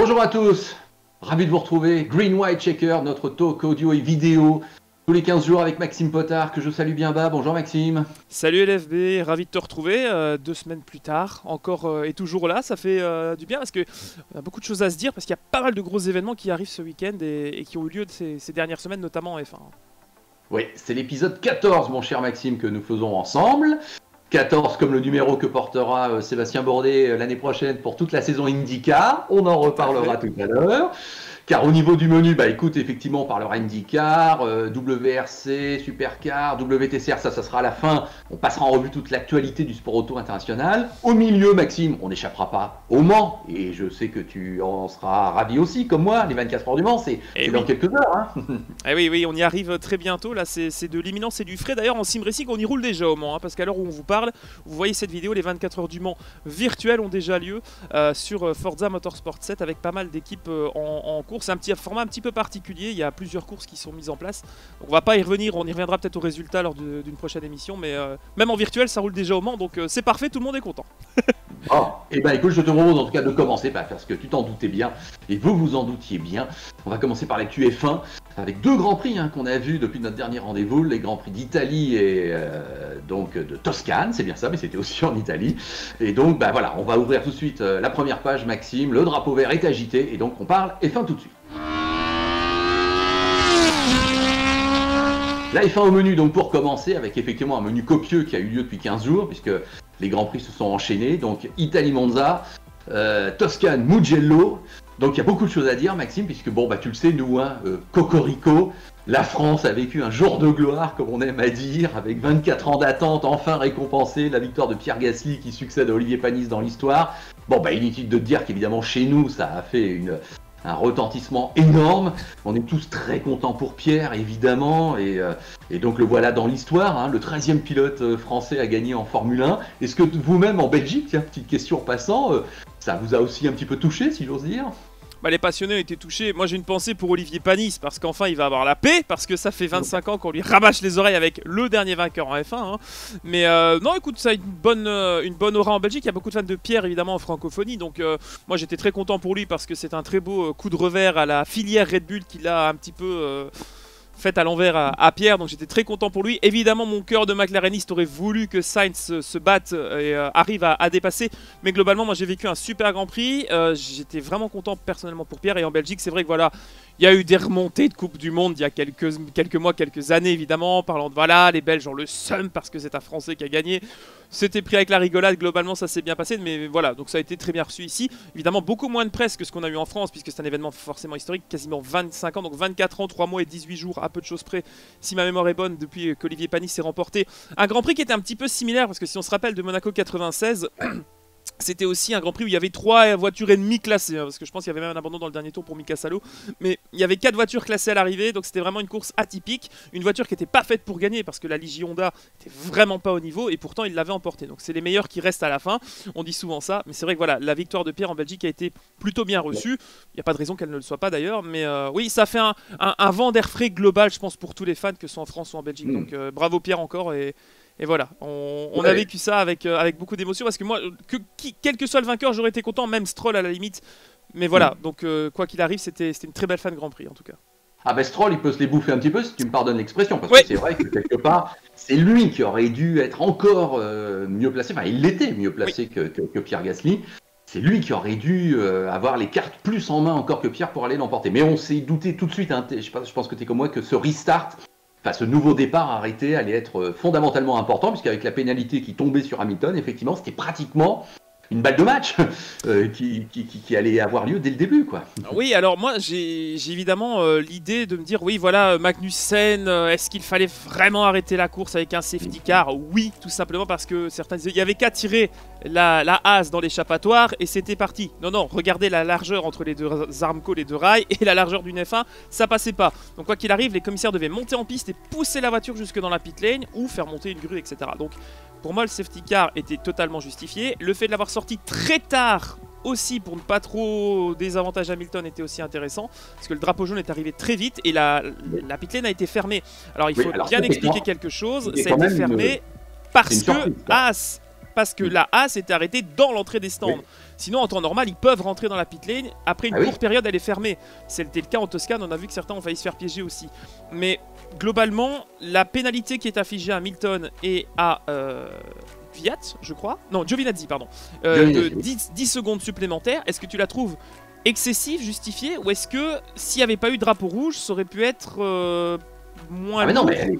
Bonjour à tous, ravi de vous retrouver. Green White Checker, notre talk audio et vidéo, tous les 15 jours avec Maxime Potard, que je salue bien bas. Bonjour Maxime. Salut LFB, ravi de te retrouver 2 semaines plus tard, encore et toujours là, ça fait du bien parce qu'on a beaucoup de choses à se dire, parce qu'il y a pas mal de gros événements qui arrivent ce week-end et qui ont eu lieu ces dernières semaines, notamment en F1. Oui, c'est l'épisode 14, mon cher Maxime, que nous faisons ensemble. 14 comme le numéro que portera Sébastien Bourdais l'année prochaine pour toute la saison IndyCar. On en reparlera tout à l'heure. Car au niveau du menu, écoute, effectivement, on parlera IndyCar, WRC, Supercar, WTCR, ça sera à la fin. On passera en revue toute l'actualité du sport auto international. Au milieu, Maxime, on n'échappera pas au Mans. Et je sais que tu en seras ravi aussi, comme moi. Les 24 heures du Mans, c'est dans quelques heures. Hein. Oui, on y arrive très bientôt. Là, c'est de l'imminence et du frais. D'ailleurs, en sim racing, on y roule déjà au Mans. Parce qu'à l'heure où on vous parle, vous voyez cette vidéo, les 24 heures du Mans virtuelles ont déjà lieu sur Forza Motorsport 7 avec pas mal d'équipes en cours. C'est un format un petit peu particulier, il y a plusieurs courses qui sont mises en place. Donc on va pas y revenir, on y reviendra peut-être aux résultats lors d'une prochaine émission, mais même en virtuel ça roule déjà au Mans, donc c'est parfait, tout le monde est content. Écoute, je te propose en tout cas de commencer parce que tu t'en doutais bien, et vous vous en doutiez bien. On va commencer par la QF1, avec 2 grands prix qu'on a vus depuis notre dernier rendez-vous, les grands prix d'Italie et donc de Toscane, c'est bien ça, mais c'était aussi en Italie. Et donc voilà, on va ouvrir tout de suite la première page, Maxime, le drapeau vert est agité, et donc on parle F1 tout de suite. La F1 au menu, donc pour commencer, avec effectivement un menu copieux qui a eu lieu depuis 15 jours, puisque les grands prix se sont enchaînés. Donc Italie-Monza, Toscane, Mugello. Donc il y a beaucoup de choses à dire, Maxime, puisque tu le sais, nous, Cocorico, la France a vécu un jour de gloire, comme on aime à dire, avec 24 ans d'attente, enfin récompensé, la victoire de Pierre Gasly qui succède à Olivier Panis dans l'histoire. Inutile de dire qu'évidemment chez nous, ça a fait un retentissement énorme. On est tous très contents pour Pierre, évidemment, et donc le voilà dans l'histoire, le 13e pilote français à gagner en Formule 1. Est-ce que vous-même en Belgique, tiens, petite question en passant, ça vous a aussi un petit peu touché, si j'ose dire ? Les passionnés ont été touchés. Moi j'ai une pensée pour Olivier Panis parce qu'enfin il va avoir la paix, parce que ça fait 25 ans qu'on lui rabâche les oreilles avec le dernier vainqueur en F1. Mais non, écoute, ça a une bonne aura en Belgique. Il y a beaucoup de fans de Pierre évidemment en francophonie, donc moi j'étais très content pour lui parce que c'est un très beau coup de revers à la filière Red Bull qu'il a un petit peu faite à l'envers à Pierre, donc j'étais très content pour lui. Évidemment, mon cœur de McLareniste aurait voulu que Sainz se batte et arrive à dépasser, mais globalement, moi j'ai vécu un super Grand Prix. J'étais vraiment content personnellement pour Pierre, et en Belgique, c'est vrai que voilà, il y a eu des remontées de Coupe du Monde il y a quelques mois, quelques années évidemment, parlant de les Belges ont le seum parce que c'est un Français qui a gagné. C'était pris avec la rigolade, globalement ça s'est bien passé, mais voilà, donc ça a été très bien reçu ici. Évidemment, beaucoup moins de presse que ce qu'on a eu en France, puisque c'est un événement forcément historique, quasiment 25 ans, donc 24 ans, 3 mois et 18 jours, à peu de choses près, si ma mémoire est bonne, depuis qu'Olivier Panis s'est remporté. Un Grand Prix qui était un petit peu similaire, parce que si on se rappelle de Monaco 96... C'était aussi un Grand Prix où il y avait 3 voitures ennemies classées, parce que je pense qu'il y avait même un abandon dans le dernier tour pour Mika Salo. Mais il y avait 4 voitures classées à l'arrivée, donc c'était vraiment une course atypique. Une voiture qui n'était pas faite pour gagner, parce que la Ligier Honda n'était vraiment pas au niveau, et pourtant il l'avait emporté. Donc c'est les meilleurs qui restent à la fin, on dit souvent ça. Mais c'est vrai que voilà, la victoire de Pierre en Belgique a été plutôt bien reçue. Il n'y a pas de raison qu'elle ne le soit pas d'ailleurs, mais oui, ça fait un vent d'air frais global, je pense, pour tous les fans, que ce soit en France ou en Belgique. Donc bravo Pierre encore, et voilà, on a vécu ça avec beaucoup d'émotion, parce que moi, quel que soit le vainqueur, j'aurais été content, même Stroll à la limite. Mais voilà, donc quoi qu'il arrive, c'était une très belle fin de Grand Prix en tout cas. Stroll, il peut se les bouffer un petit peu, si tu me pardonnes l'expression, parce que c'est vrai que quelque part, c'est lui qui aurait dû être encore mieux placé, enfin il l'était mieux placé que Pierre Gasly. C'est lui qui aurait dû avoir les cartes plus en main encore que Pierre pour aller l'emporter. Mais on s'est douté tout de suite, je pense que tu es comme moi, que ce restart, ce nouveau départ arrêté allait être fondamentalement important, puisqu'avec la pénalité qui tombait sur Hamilton, effectivement, c'était pratiquement une balle de match qui allait avoir lieu dès le début, quoi. Oui, alors moi j'ai évidemment l'idée de me dire, oui voilà, Magnussen, est-ce qu'il fallait vraiment arrêter la course avec un safety car? Oui, tout simplement parce que certains disaient, il y avait qu'à tirer la hase dans l'échappatoire et c'était parti. Non, regardez la largeur entre les deux Armco, les deux rails, et la largeur d'une F1, ça passait pas. Donc quoi qu'il arrive, les commissaires devaient monter en piste et pousser la voiture jusque dans la pit lane ou faire monter une grue, etc. Donc pour moi, le safety car était totalement justifié. Le fait de l'avoir sorti très tard aussi pour ne pas trop désavantager Hamilton était aussi intéressant, parce que le drapeau jaune est arrivé très vite et la pit lane a été fermée. Alors il faut bien expliquer quelque chose, ça a été fermé parce parce que la A s'était arrêtée dans l'entrée des stands. Sinon, en temps normal, ils peuvent rentrer dans la pit lane. Après une courte période, elle est fermée. C'était le cas en Toscane. On a vu que certains ont failli se faire piéger aussi. Mais globalement, la pénalité qui est affligée à Hamilton et à Fiat, je crois. Non, Giovinazzi, pardon. De 10 secondes supplémentaires. Est-ce que tu la trouves excessive, justifiée, ou est-ce que s'il n'y avait pas eu de drapeau rouge, ça aurait pu être moins mais non, mais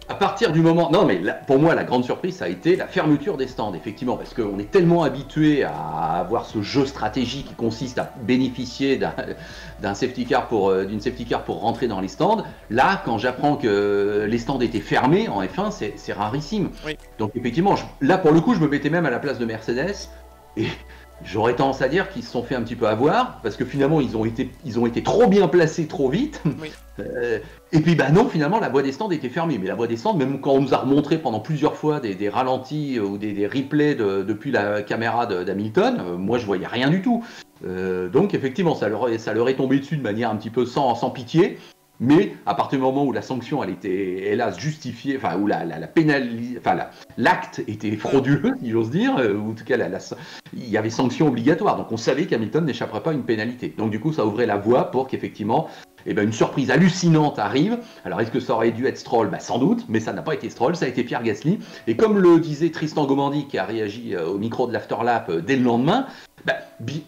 à partir du moment... Non, mais pour moi, la grande surprise, ça a été la fermeture des stands, effectivement, parce qu'on est tellement habitué à avoir ce jeu stratégique qui consiste à bénéficier d'une safety car pour rentrer dans les stands. Là, quand j'apprends que les stands étaient fermés en F1, c'est rarissime. Oui. Donc, effectivement, là, pour le coup, je me mettais même à la place de Mercedes, et j'aurais tendance à dire qu'ils se sont fait un petit peu avoir, parce que finalement, ils ont été trop bien placés trop vite. Oui. Et puis bah non, finalement la voie des stands était fermée, mais la voie des stands, même quand on nous a remontré pendant plusieurs fois des ralentis ou des replays depuis la caméra d'Hamilton, moi je voyais rien du tout. Donc effectivement ça leur est tombé dessus de manière un petit peu sans pitié, mais à partir du moment où la sanction elle était hélas justifiée, enfin où l'acte était frauduleux si j'ose dire, ou en tout cas il y avait sanction obligatoire, donc on savait qu'Hamilton n'échapperait pas à une pénalité. Donc du coup ça ouvrait la voie pour qu'effectivement une surprise hallucinante arrive. Alors, est-ce que ça aurait dû être Stroll? Sans doute, mais ça n'a pas été Stroll, ça a été Pierre Gasly. Et comme le disait Tristan Gomandi, qui a réagi au micro de l'Afterlap dès le lendemain,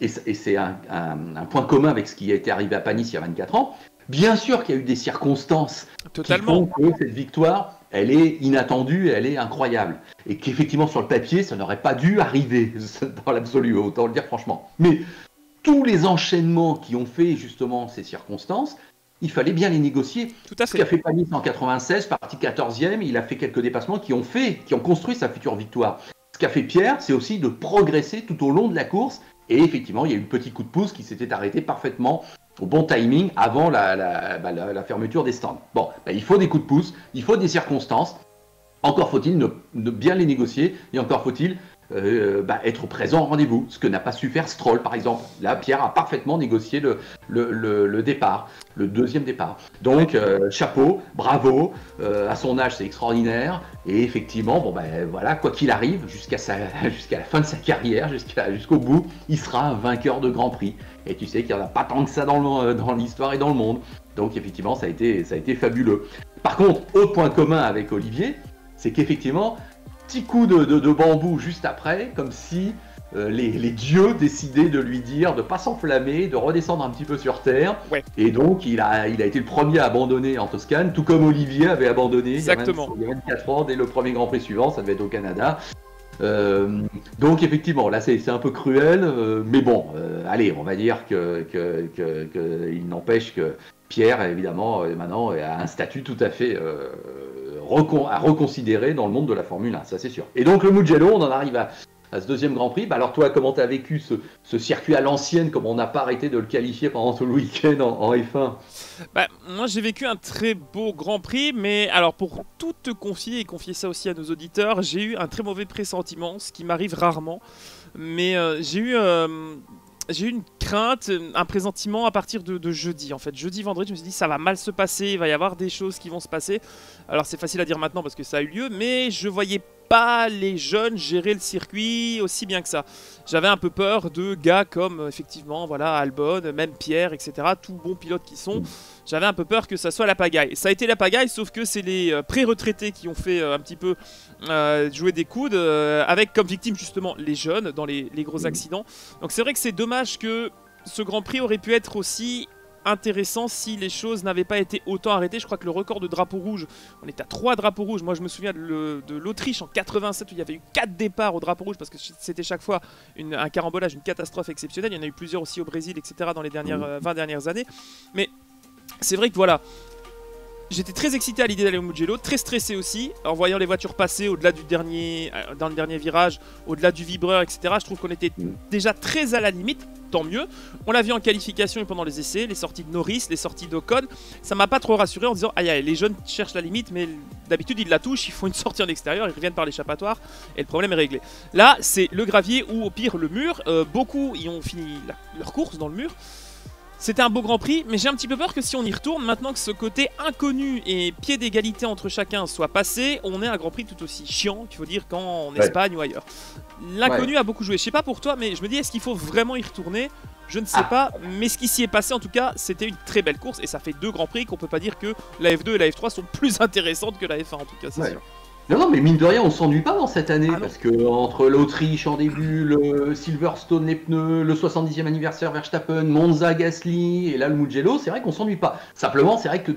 et c'est un point commun avec ce qui a été arrivé à Panis il y a 24 ans, bien sûr qu'il y a eu des circonstances qui font que cette victoire, elle est inattendue, elle est incroyable. Et qu'effectivement, sur le papier, ça n'aurait pas dû arriver, dans l'absolu, autant le dire franchement. Mais tous les enchaînements qui ont fait justement ces circonstances, il fallait bien les négocier. Tout à fait. Ce qu'a fait Panis en 96, parti 14e, il a fait quelques dépassements qui ont construit sa future victoire. Ce qu'a fait Pierre, c'est aussi de progresser tout au long de la course. Et effectivement, il y a eu le petit coup de pouce qui s'était arrêté parfaitement au bon timing avant la fermeture des stands. Bon, il faut des coups de pouce, il faut des circonstances. Encore faut-il ne bien les négocier et encore faut-il être présent au rendez-vous, ce que n'a pas su faire Stroll par exemple. Là, Pierre a parfaitement négocié le départ, le deuxième départ. Donc, chapeau, bravo, à son âge c'est extraordinaire, et effectivement, voilà, quoi qu'il arrive, jusqu'à la fin de sa carrière, jusqu'au bout, il sera un vainqueur de Grand Prix. Et tu sais qu'il n'y en a pas tant que ça dans l'histoire et dans le monde. Donc effectivement, ça a été fabuleux. Par contre, autre point commun avec Olivier, c'est qu'effectivement, petit coup de bambou juste après, comme si les dieux décidaient de lui dire de ne pas s'enflammer, de redescendre un petit peu sur terre. Ouais. Et donc, il a été le premier à abandonner en Toscane, tout comme Olivier avait abandonné il y a 24 ans, dès le premier Grand Prix suivant, ça devait être au Canada. Donc effectivement, là c'est un peu cruel, mais bon, allez, on va dire il n'empêche que Pierre, évidemment, maintenant a un statut tout à fait à reconsidérer dans le monde de la Formule 1, ça c'est sûr. Et donc le Mugello, on en arrive à ce deuxième Grand Prix. Alors toi, comment tu as vécu ce circuit à l'ancienne, comme on n'a pas arrêté de le qualifier pendant tout le week-end en F1? Moi j'ai vécu un très beau Grand Prix, mais alors pour tout te confier et confier ça aussi à nos auditeurs, j'ai eu un très mauvais pressentiment, ce qui m'arrive rarement, mais j'ai eu une crainte, un pressentiment à partir de jeudi. En fait, jeudi, vendredi, je me suis dit ça va mal se passer, il va y avoir des choses qui vont se passer. Alors c'est facile à dire maintenant parce que ça a eu lieu, mais je voyais pas les jeunes gérer le circuit aussi bien que ça. J'avais un peu peur de gars comme effectivement voilà Albon, même Pierre, etc. Tous bons pilotes qui sont. J'avais un peu peur que ça soit la pagaille. Ça a été la pagaille, sauf que c'est les pré-retraités qui ont fait un petit peu jouer des coudes, avec comme victime justement les jeunes dans les gros accidents. Donc c'est vrai que c'est dommage que ce Grand Prix aurait pu être aussi intéressant si les choses n'avaient pas été autant arrêtées. Je crois que le record de drapeaux rouges, on est à 3 drapeaux rouges. Moi je me souviens de l'Autriche en 87 où il y avait eu 4 départs au drapeau rouge parce que c'était chaque fois un carambolage, une catastrophe exceptionnelle. Il y en a eu plusieurs aussi au Brésil, etc. dans les 20 dernières années. Mais c'est vrai que voilà, j'étais très excité à l'idée d'aller au Mugello, très stressé aussi, en voyant les voitures passer au-delà dans le dernier virage, au-delà du vibreur, etc. Je trouve qu'on était déjà très à la limite, tant mieux. On l'a vu en qualification et pendant les essais, les sorties de Norris, les sorties d'Ocon. Ça m'a pas trop rassuré en disant aïe aïe, les jeunes cherchent la limite, mais d'habitude ils la touchent, ils font une sortie en extérieur, ils reviennent par l'échappatoire et le problème est réglé. Là, c'est le gravier ou au pire le mur. Beaucoup y ont fini leur course dans le mur. C'était un beau Grand Prix, mais j'ai un petit peu peur que si on y retourne, maintenant que ce côté inconnu et pied d'égalité entre chacun soit passé, on ait un Grand Prix tout aussi chiant, qu'il faut dire, qu'en Espagne ou ailleurs. L'inconnu a beaucoup joué. Je sais pas pour toi, mais je me dis, est-ce qu'il faut vraiment y retourner? Je ne sais pas, mais ce qui s'y est passé, en tout cas, c'était une très belle course, et ça fait 2 Grands Prix qu'on peut pas dire que la F2 et la F3 sont plus intéressantes que la F1, en tout cas, c'est sûr. Non, mais mine de rien, on s'ennuie pas dans cette année, parce que entre l'Autriche en début, le Silverstone, les pneus, le 70e anniversaire Verstappen, Monza, Gasly, et là le Mugello, c'est vrai qu'on s'ennuie pas. Simplement, c'est vrai que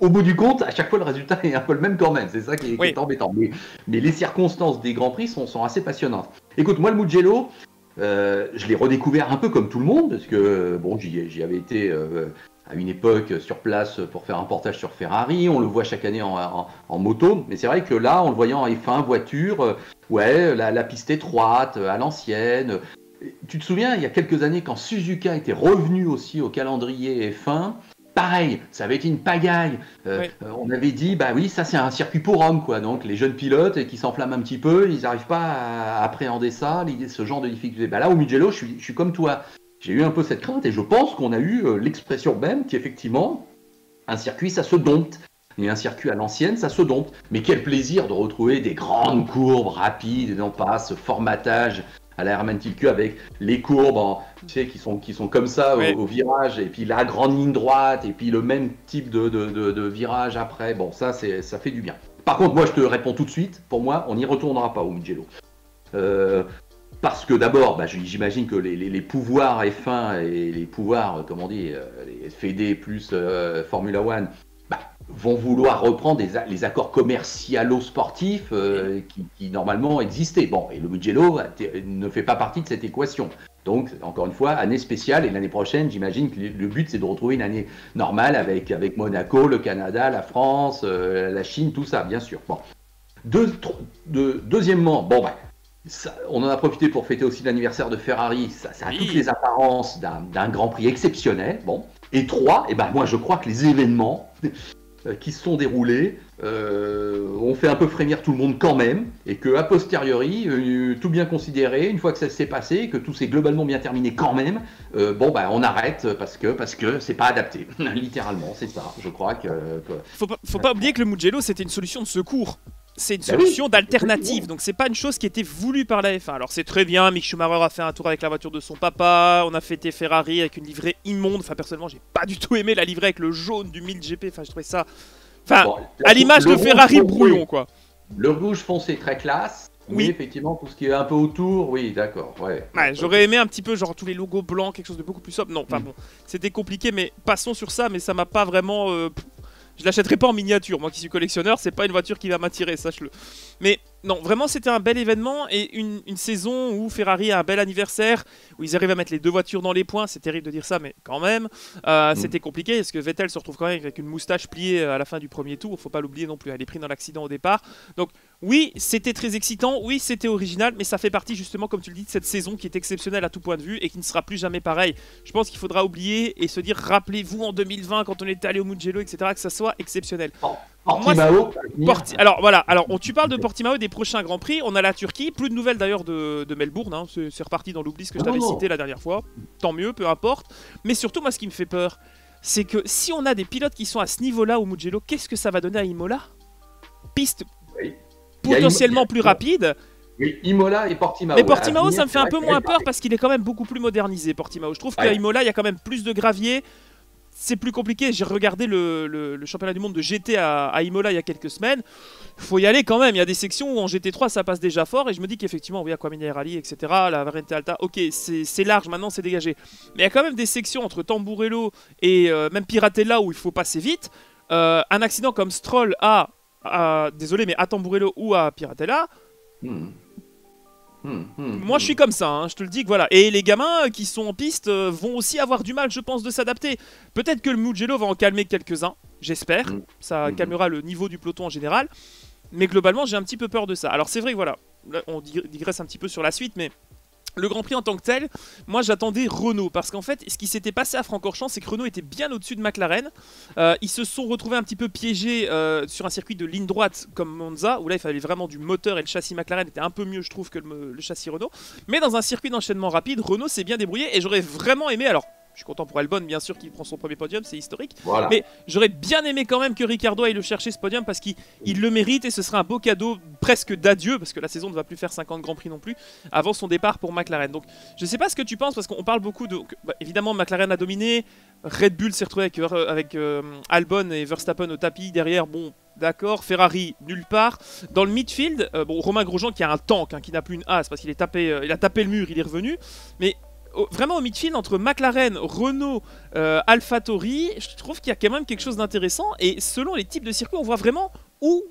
au bout du compte, à chaque fois le résultat est un peu le même quand même, c'est ça qui est embêtant. Mais les circonstances des Grands Prix sont assez passionnantes. Écoute, moi le Mugello, je l'ai redécouvert un peu comme tout le monde, parce que bon, j'y avais été à une époque sur place pour faire un reportage sur Ferrari, on le voit chaque année en moto, mais c'est vrai que là, en le voyant en F1 voiture, la piste étroite, à l'ancienne. Tu te souviens, il y a quelques années, quand Suzuka était revenu aussi au calendrier F1, pareil, ça avait été une pagaille. On avait dit, bah oui, ça c'est un circuit pour hommes, quoi. Donc les jeunes pilotes qui s'enflamment un petit peu, ils n'arrivent pas à appréhender ça, ce genre de difficulté. Bah là, au Mugello, je suis comme toi. J'ai eu un peu cette crainte et je pense qu'on a eu l'expression même qu'effectivement, un circuit, ça se dompte. Et un circuit à l'ancienne, ça se dompte. Mais quel plaisir de retrouver des grandes courbes rapides et non pas ce formatage à la Hermann Tilke avec les courbes tu sais, qui sont comme ça au virage, et puis la grande ligne droite, et puis le même type de virage après. Bon, ça fait du bien. Par contre, moi, je te réponds tout de suite. Pour moi, on n'y retournera pas au Mugello. Parce que d'abord, j'imagine que les pouvoirs F1 et les pouvoirs, comment on dit, les FED plus Formula One, vont vouloir reprendre les accords commercialo-sportifs qui normalement existaient. Bon, et le Mugello ne fait pas partie de cette équation. Donc, encore une fois, année spéciale, et l'année prochaine, j'imagine que le but, c'est de retrouver une année normale avec Monaco, le Canada, la France, la Chine, tout ça, bien sûr. Bon. Deuxièmement, on en a profité pour fêter aussi l'anniversaire de Ferrari. Ça a toutes les apparences d'un Grand Prix exceptionnel. Bon. Et 3, moi je crois que les événements qui se sont déroulés ont fait un peu frémir tout le monde quand même, et que a posteriori, tout bien considéré, une fois que ça s'est passé, que tout s'est globalement bien terminé quand même, on arrête parce que c'est pas adapté. Littéralement, c'est ça. Je crois que faut pas oublier que le Mugello, c'était une solution de secours. C'est une solution d'alternative, donc c'est pas une chose qui était voulue par la F1. Alors c'est très bien, Mick Schumacher a fait un tour avec la voiture de son papa, on a fêté Ferrari avec une livrée immonde. Enfin, personnellement, j'ai pas du tout aimé la livrée avec le jaune du 1000 GP. Enfin, je trouvais ça, à l'image de Ferrari brouillon, quoi. Le rouge foncé très classe. Oui, effectivement, tout ce qui est un peu autour, oui, d'accord. J'aurais aimé un petit peu, genre tous les logos blancs, quelque chose de beaucoup plus sobre. Non, enfin bon, c'était compliqué, mais passons sur ça. Mais ça m'a pas vraiment. Je l'achèterai pas en miniature, moi qui suis collectionneur, c'est pas une voiture qui va m'attirer, sache-le. Mais non, vraiment c'était un bel événement et une saison où Ferrari a un bel anniversaire, où ils arrivent à mettre les 2 voitures dans les points. C'est terrible de dire ça, mais quand même, c'était compliqué parce que Vettel se retrouve quand même avec une moustache pliée à la fin du premier tour, faut pas l'oublier non plus, elle est prise dans l'accident au départ. Donc oui, c'était très excitant, oui, c'était original, mais ça fait partie justement, comme tu le dis, de cette saison qui est exceptionnelle à tout point de vue et qui ne sera plus jamais pareil. Je pense qu'il faudra oublier et se dire, rappelez-vous en 2020 quand on était allé au Mugello, etc., que ça soit exceptionnel. Portimao. Alors tu parles de Portimao, des prochains Grands Prix, on a la Turquie, plus de nouvelles d'ailleurs de Melbourne, hein. C'est reparti dans l'oubli ce que je t'avais cité la dernière fois, tant mieux, peu importe. Mais surtout, moi ce qui me fait peur, c'est que si on a des pilotes qui sont à ce niveau-là au Mugello, qu'est-ce que ça va donner à Imola? Piste potentiellement plus rapide. Oui, Imola et Portimao. Mais Portimao, ça me fait un peu moins peur parce qu'il est quand même beaucoup plus modernisé, Portimao. Je trouve qu'à Imola, il y a quand même plus de gravier. C'est plus compliqué. J'ai regardé le championnat du monde de GT à Imola il y a quelques semaines. Il faut y aller quand même. Il y a des sections où en GT3 ça passe déjà fort. Et je me dis qu'effectivement, oui, Aquamini Rally, etc. La Variante Alta, ok, c'est large maintenant, c'est dégagé. Mais il y a quand même des sections entre Tamburello et même Piratella où il faut passer vite. Un accident comme Stroll désolé, mais à Tamburello ou à Piratella. Moi je suis comme ça, hein, je te le dis que voilà. Et les gamins qui sont en piste vont aussi avoir du mal, je pense, de s'adapter. Peut-être que le Mugello va en calmer quelques-uns, j'espère. Ça calmera le niveau du peloton en général. Mais globalement, j'ai un petit peu peur de ça. Alors c'est vrai que voilà, là, on digresse un petit peu sur la suite, mais le Grand Prix en tant que tel, moi j'attendais Renault, parce qu'en fait ce qui s'était passé à Francorchamps, c'est que Renault était bien au-dessus de McLaren. Ils se sont retrouvés un petit peu piégés sur un circuit de ligne droite comme Monza, où là il fallait vraiment du moteur et le châssis McLaren était un peu mieux, je trouve, que le châssis Renault. Mais dans un circuit d'enchaînement rapide, Renault s'est bien débrouillé et j'aurais vraiment aimé, alors Je suis content pour Albon, bien sûr, qui prend son premier podium, c'est historique. Voilà. Mais j'aurais bien aimé quand même que Ricciardo aille le chercher ce podium parce qu'il le mérite et ce serait un beau cadeau presque d'adieu parce que la saison ne va plus faire 50 Grands Prix non plus avant son départ pour McLaren. Donc je sais pas ce que tu penses parce qu'on parle beaucoup de... Bah, évidemment McLaren a dominé, Red Bull s'est retrouvé avec Albon et Verstappen au tapis derrière, bon d'accord, Ferrari nulle part. Dans le midfield, bon, Romain Grosjean qui a un tank, hein, qui n'a plus une as parce qu'il il a tapé le mur, il est revenu, mais... Vraiment au midfield entre McLaren, Renault, AlphaTauri, je trouve qu'il y a quand même quelque chose d'intéressant et selon les types de circuits on voit vraiment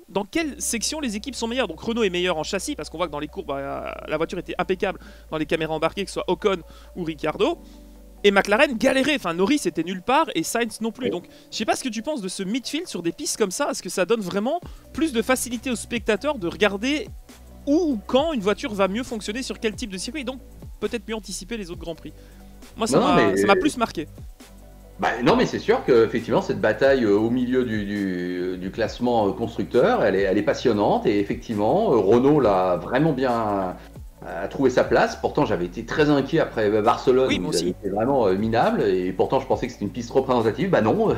dans quelle section les équipes sont meilleures. Donc Renault est meilleur en châssis parce qu'on voit que dans les courbes la voiture était impeccable dans les caméras embarquées, que ce soit Ocon ou Ricciardo. Et McLaren galérait, enfin Norris était nulle part et Sainz non plus. Donc je sais pas ce que tu penses de ce midfield sur des pistes comme ça, est-ce que ça donne vraiment plus de facilité aux spectateurs de regarder où ou quand une voiture va mieux fonctionner sur quel type de circuit et donc peut-être mieux anticiper les autres Grands Prix. Moi, ça m'a plus marqué. Bah, non, mais c'est sûr qu'effectivement, cette bataille au milieu du classement constructeur, elle est passionnante. Et effectivement, Renault l'a vraiment bien trouvé sa place. Pourtant, j'avais été très inquiet après Barcelone. Oui, moi aussi. C'était vraiment minable. Et pourtant, je pensais que c'était une piste représentative. Bah non.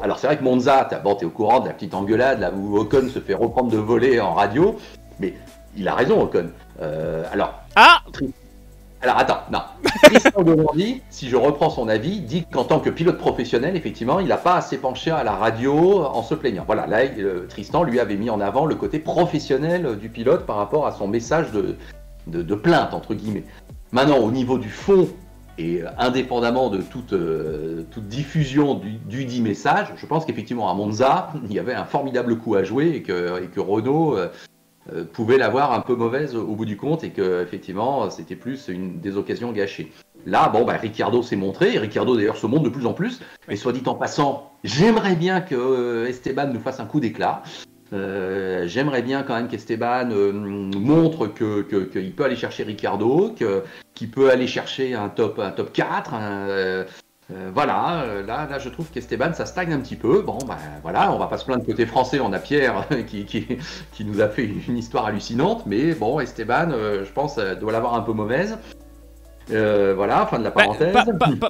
Alors, c'est vrai que Monza, t'es au courant de la petite engueulade là où Ocon se fait reprendre de voler en radio. Mais il a raison, Ocon. Alors attends, non. Tristan Delordi, si je reprends son avis, dit qu'en tant que pilote professionnel, effectivement, il n'a pas assez penché à la radio en se plaignant. Voilà, là, Tristan lui avait mis en avant le côté professionnel du pilote par rapport à son message de plainte, entre guillemets. Maintenant, au niveau du fond, et indépendamment de toute diffusion du dit message, je pense qu'effectivement, à Monza, il y avait un formidable coup à jouer et que Renault... pouvait l'avoir un peu mauvaise au bout du compte et que effectivement c'était plus des occasions gâchées. Là, bon, Ricciardo s'est montré, et Ricciardo d'ailleurs se montre de plus en plus, et soit dit en passant, j'aimerais bien que Esteban nous fasse un coup d'éclat. J'aimerais bien quand même qu'Esteban montre qu'il peut aller chercher Ricciardo, qu'il peut aller chercher un top 4, voilà, là je trouve qu'Esteban ça stagne un petit peu. Bon voilà, on va pas se plaindre côté français, on a Pierre qui nous a fait une histoire hallucinante, mais bon Esteban je pense doit l'avoir un peu mauvaise. Voilà, fin de la parenthèse.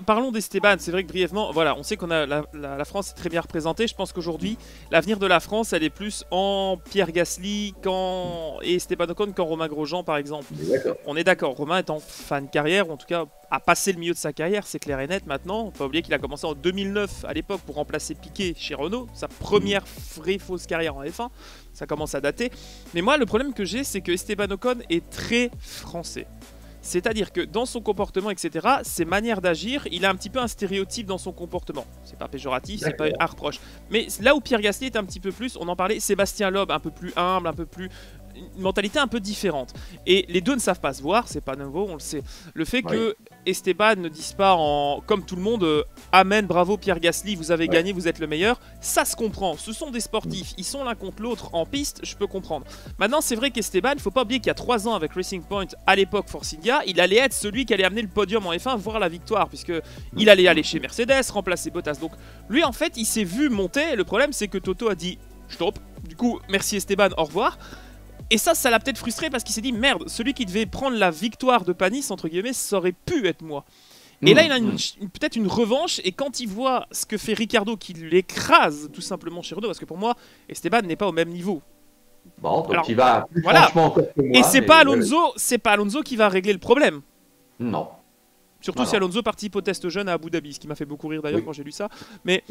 Parlons d'Esteban, c'est vrai que brièvement, voilà, on sait qu'on a la France est très bien représentée. Je pense qu'aujourd'hui, l'avenir de la France, elle est plus en Pierre Gasly et Esteban Ocon qu'en Romain Grosjean, par exemple. On est d'accord. Romain est en fin de carrière, ou en tout cas a passé le milieu de sa carrière, c'est clair et net maintenant. Faut pas oublier qu'il a commencé en 2009 à l'époque pour remplacer Piquet chez Renault, sa première vraie fausse carrière en F1. Ça commence à dater. Mais moi, le problème que j'ai, c'est que Esteban Ocon est très français. C'est-à-dire que dans son comportement, etc., ses manières d'agir, il a un petit peu un stéréotype dans son comportement. C'est pas péjoratif, c'est pas un reproche. Mais là où Pierre Gasly est un petit peu plus, on en parlait, Sébastien Loeb, un peu plus humble, un peu plus... une mentalité un peu différente. Et les deux ne savent pas se voir, c'est pas nouveau, on le sait. Le fait que Esteban ne dise pas comme tout le monde Amen, bravo Pierre Gasly, vous avez gagné, vous êtes le meilleur, ça se comprend. Ce sont des sportifs, ils sont l'un contre l'autre en piste, je peux comprendre. Maintenant, c'est vrai qu'Esteban, il faut pas oublier qu'il y a 3 ans avec Racing Point, à l'époque Force India, il allait être celui qui allait amener le podium en F1, voire la victoire, puisque il allait aller chez Mercedes, remplacer Bottas. Donc lui, en fait, il s'est vu monter. Le problème, c'est que Toto a dit stop. Du coup, merci Esteban, au revoir. Et ça l'a peut-être frustré parce qu'il s'est dit merde, celui qui devait prendre la victoire de Panis, entre guillemets, ça aurait pu être moi. Et là, il a peut-être une revanche. Et quand il voit ce que fait Ricciardo, qui l'écrase tout simplement chez Renault, parce que pour moi, Esteban n'est pas au même niveau. Bon, donc il va plus franchement encore que moi. Et c'est pas Alonso qui va régler le problème. Non. Surtout si Alonso participe au test jeune à Abu Dhabi, ce qui m'a fait beaucoup rire d'ailleurs quand j'ai lu ça. Mais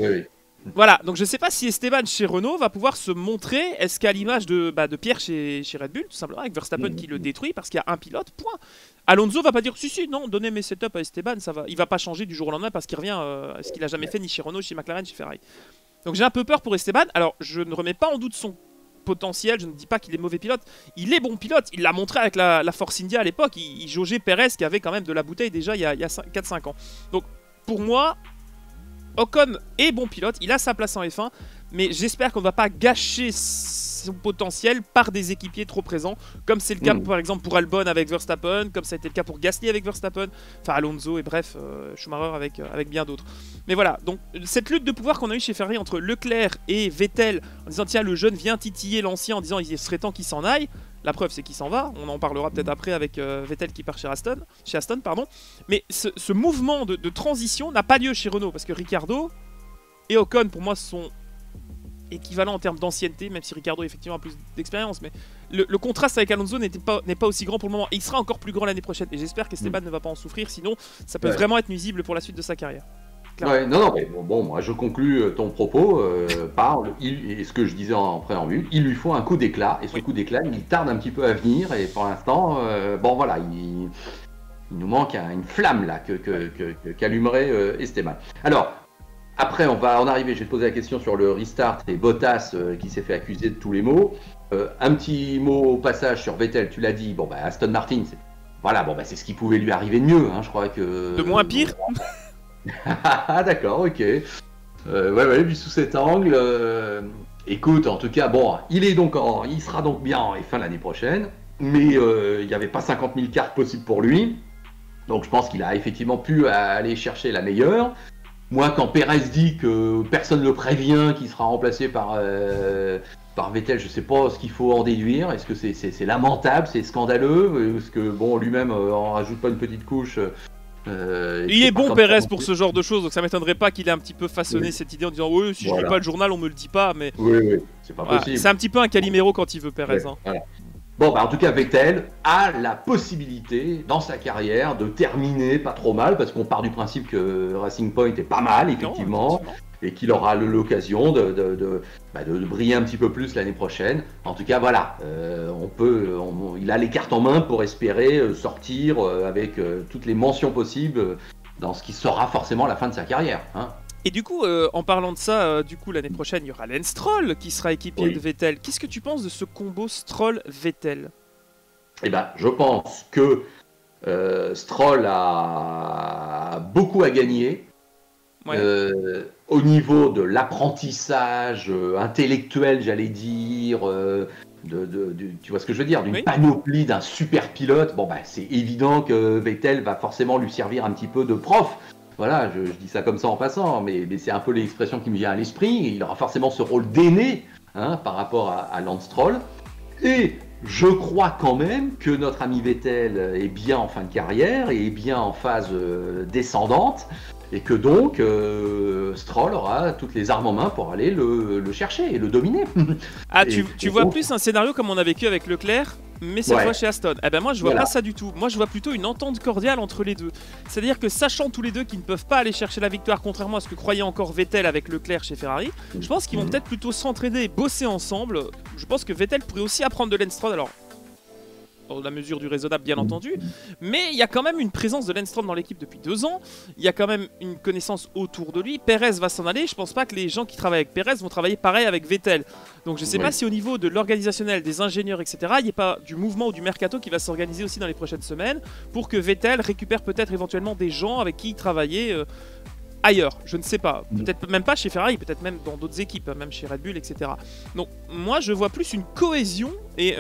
voilà, donc je sais pas si Esteban chez Renault va pouvoir se montrer, est-ce qu'à l'image de Pierre chez Red Bull, tout simplement, avec Verstappen qui le détruit parce qu'il y a un pilote, point. Alonso va pas dire si, non, donnez mes setups à Esteban, ça va. Il va pas changer du jour au lendemain parce qu'il revient ce qu'il a jamais fait ni chez Renault, chez McLaren, chez Ferrari. Donc j'ai un peu peur pour Esteban. Alors je ne remets pas en doute son potentiel, je ne dis pas qu'il est mauvais pilote, il est bon pilote, il l'a montré avec la Force India à l'époque, il jaugeait Perez qui avait quand même de la bouteille déjà il y a 4-5 ans. Donc pour moi, Ocon est bon pilote, il a sa place en F1, mais j'espère qu'on ne va pas gâcher son potentiel par des équipiers trop présents, comme c'est le cas par exemple pour Albon avec Verstappen, comme ça a été le cas pour Gasly avec Verstappen, enfin Alonso et bref, Schumacher avec bien d'autres. Mais voilà, donc cette lutte de pouvoir qu'on a eu chez Ferrari entre Leclerc et Vettel, en disant tiens le jeune vient titiller l'ancien en disant il serait temps qu'il s'en aille. La preuve, c'est qu'il s'en va. On en parlera peut-être après avec Vettel qui part chez Aston. Pardon. Mais ce mouvement de transition n'a pas lieu chez Renault parce que Ricciardo et Ocon, pour moi, sont équivalents en termes d'ancienneté, même si Ricciardo effectivement a plus d'expérience. Mais le contraste avec Alonso n'est pas aussi grand pour le moment. Et il sera encore plus grand l'année prochaine. Et j'espère qu'Esteban ne va pas en souffrir. Sinon, ça peut vraiment être nuisible pour la suite de sa carrière. Ouais, non, mais bon, moi je conclus ton propos par et ce que je disais en préambule, il lui faut un coup d'éclat, et ce coup d'éclat, il tarde un petit peu à venir, et pour l'instant, bon voilà, il nous manque une flamme là qu'allumerait Esteban. Alors, après on va en arriver, je vais te poser la question sur le restart et Bottas qui s'est fait accuser de tous les maux. Un petit mot au passage sur Vettel, tu l'as dit, bon bah Aston Martin, c'est ce qui pouvait lui arriver de mieux, hein, je crois que... De moins pire. Ah d'accord, ok. Ouais, vu sous cet angle, écoute, en tout cas, bon, il sera donc bien en F1 l'année prochaine, mais il n'y avait pas 50 000 cartes possibles pour lui, donc je pense qu'il a effectivement pu aller chercher la meilleure. Moi, quand Perez dit que personne ne le prévient qu'il sera remplacé par Vettel, je sais pas ce qu'il faut en déduire. Est-ce que c'est lamentable, c'est scandaleux? Est-ce que bon, lui-même en rajoute pas une petite couche? Il est bon Perez pour ce genre de choses, donc ça m'étonnerait pas qu'il ait un petit peu façonné cette idée en disant oui, si je lis pas le journal on me le dit pas, mais oui, c'est pas possible. C'est un petit peu un Calimero quand il veut Perez. Voilà. Bon, en tout cas Vettel a la possibilité dans sa carrière de terminer pas trop mal, parce qu'on part du principe que Racing Point est pas mal effectivement. Et qu'il aura l'occasion de briller un petit peu plus l'année prochaine. En tout cas, voilà, il a les cartes en main pour espérer sortir avec toutes les mentions possibles dans ce qui sera forcément la fin de sa carrière. Hein. Et du coup, en parlant de ça, l'année prochaine, il y aura Lance Stroll qui sera équipier de Vettel. Qu'est-ce que tu penses de ce combo Stroll-Vettel? Eh ben, je pense que Stroll a beaucoup à gagner. Ouais. Au niveau de l'apprentissage intellectuel, j'allais dire, tu vois ce que je veux dire, d'une panoplie d'un super pilote, c'est évident que Vettel va forcément lui servir un petit peu de prof. Voilà, je dis ça comme ça en passant, mais c'est un peu l'expression qui me vient à l'esprit. Il aura forcément ce rôle d'aîné par rapport à Lance Stroll. Et je crois quand même que notre ami Vettel est bien en fin de carrière et est bien en phase descendante. Et que donc Stroll aura toutes les armes en main pour aller le chercher et le dominer. Ah, tu vois plus un scénario comme on a vécu avec Leclerc, mais cette fois chez Aston. Eh ben moi je vois pas ça du tout. Moi je vois plutôt une entente cordiale entre les deux. C'est-à-dire que sachant tous les deux qu'ils ne peuvent pas aller chercher la victoire, contrairement à ce que croyait encore Vettel avec Leclerc chez Ferrari, je pense qu'ils vont peut-être plutôt s'entraider et bosser ensemble. Je pense que Vettel pourrait aussi apprendre de Lance Stroll. Alors, dans la mesure du raisonnable bien entendu, mais il y a quand même une présence de Lance Stroll dans l'équipe depuis 2 ans, il y a quand même une connaissance autour de lui. Perez va s'en aller, je pense pas que les gens qui travaillent avec Perez vont travailler pareil avec Vettel, donc je sais pas si au niveau de l'organisationnel, des ingénieurs, etc., il n'y a pas du mouvement ou du mercato qui va s'organiser aussi dans les prochaines semaines pour que Vettel récupère peut-être éventuellement des gens avec qui il travaillait ailleurs, je ne sais pas, peut-être même pas chez Ferrari, peut-être même dans d'autres équipes, même chez Red Bull, etc. Donc moi je vois plus une cohésion et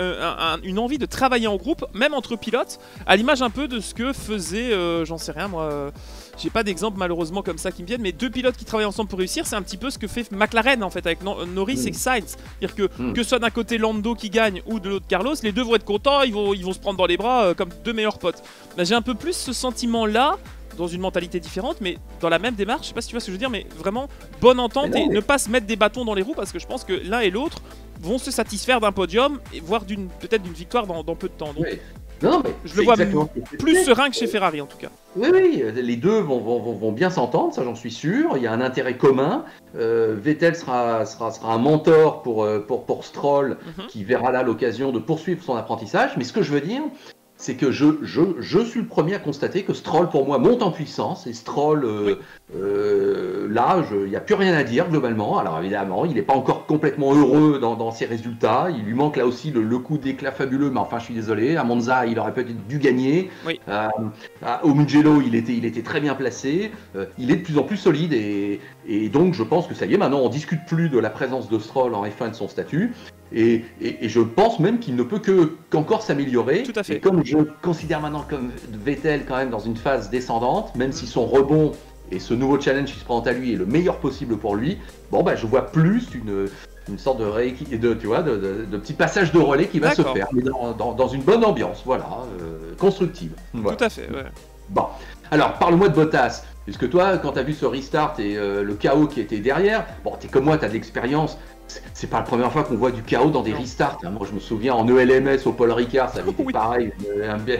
une envie de travailler en groupe, même entre pilotes, à l'image un peu de ce que faisait, j'en sais rien moi, j'ai pas d'exemple malheureusement comme ça qui me viennent, mais 2 pilotes qui travaillent ensemble pour réussir, c'est un petit peu ce que fait McLaren en fait avec Norris et Sainz. C'est-à-dire que ce soit d'un côté Lando qui gagne ou de l'autre Carlos, les deux vont être contents, ils vont se prendre dans les bras comme 2 meilleurs potes. Là, j'ai un peu plus ce sentiment là, dans une mentalité différente, mais dans la même démarche, je sais pas si tu vois ce que je veux dire, mais vraiment bonne entente et ne pas se mettre des bâtons dans les roues, parce que je pense que l'un et l'autre vont se satisfaire d'un podium, et voire peut-être d'une victoire dans peu de temps. Donc, non, mais je le vois plus serein que chez Ferrari en tout cas. Oui, les deux vont bien s'entendre, ça j'en suis sûr, il y a un intérêt commun. Vettel sera un mentor pour Stroll, qui verra là l'occasion de poursuivre son apprentissage, mais ce que je veux dire, c'est que je suis le premier à constater que Stroll, pour moi, monte en puissance. Et Stroll, là, il n'y a plus rien à dire, globalement. Alors, évidemment, il n'est pas encore complètement heureux dans ses résultats. Il lui manque là aussi le coup d'éclat fabuleux. Mais enfin, je suis désolé. À Monza, il aurait peut-être dû gagner. Au Mugello, il était très bien placé. Il est de plus en plus solide. Et donc, je pense que ça y est, maintenant, on ne discute plus de la présence de Stroll en F1 et de son statut. et je pense même qu'il ne peut qu'encore s'améliorer. Tout à fait. Et comme je considère maintenant comme Vettel quand même dans une phase descendante, même si son rebond et ce nouveau challenge qui se présente à lui est le meilleur possible pour lui, bon bah je vois plus une sorte de petit passage de relais qui va se faire, mais dans une bonne ambiance, voilà, constructive. Voilà. Tout à fait, ouais. Bon, alors parle-moi de Bottas, puisque toi, quand tu as vu ce restart et le chaos qui était derrière, bon, t'es comme moi, tu as de l'expérience. C'est pas la première fois qu'on voit du chaos dans des restarts. Hein. Moi, je me souviens en ELMS au Paul Ricard, ça avait été pareil,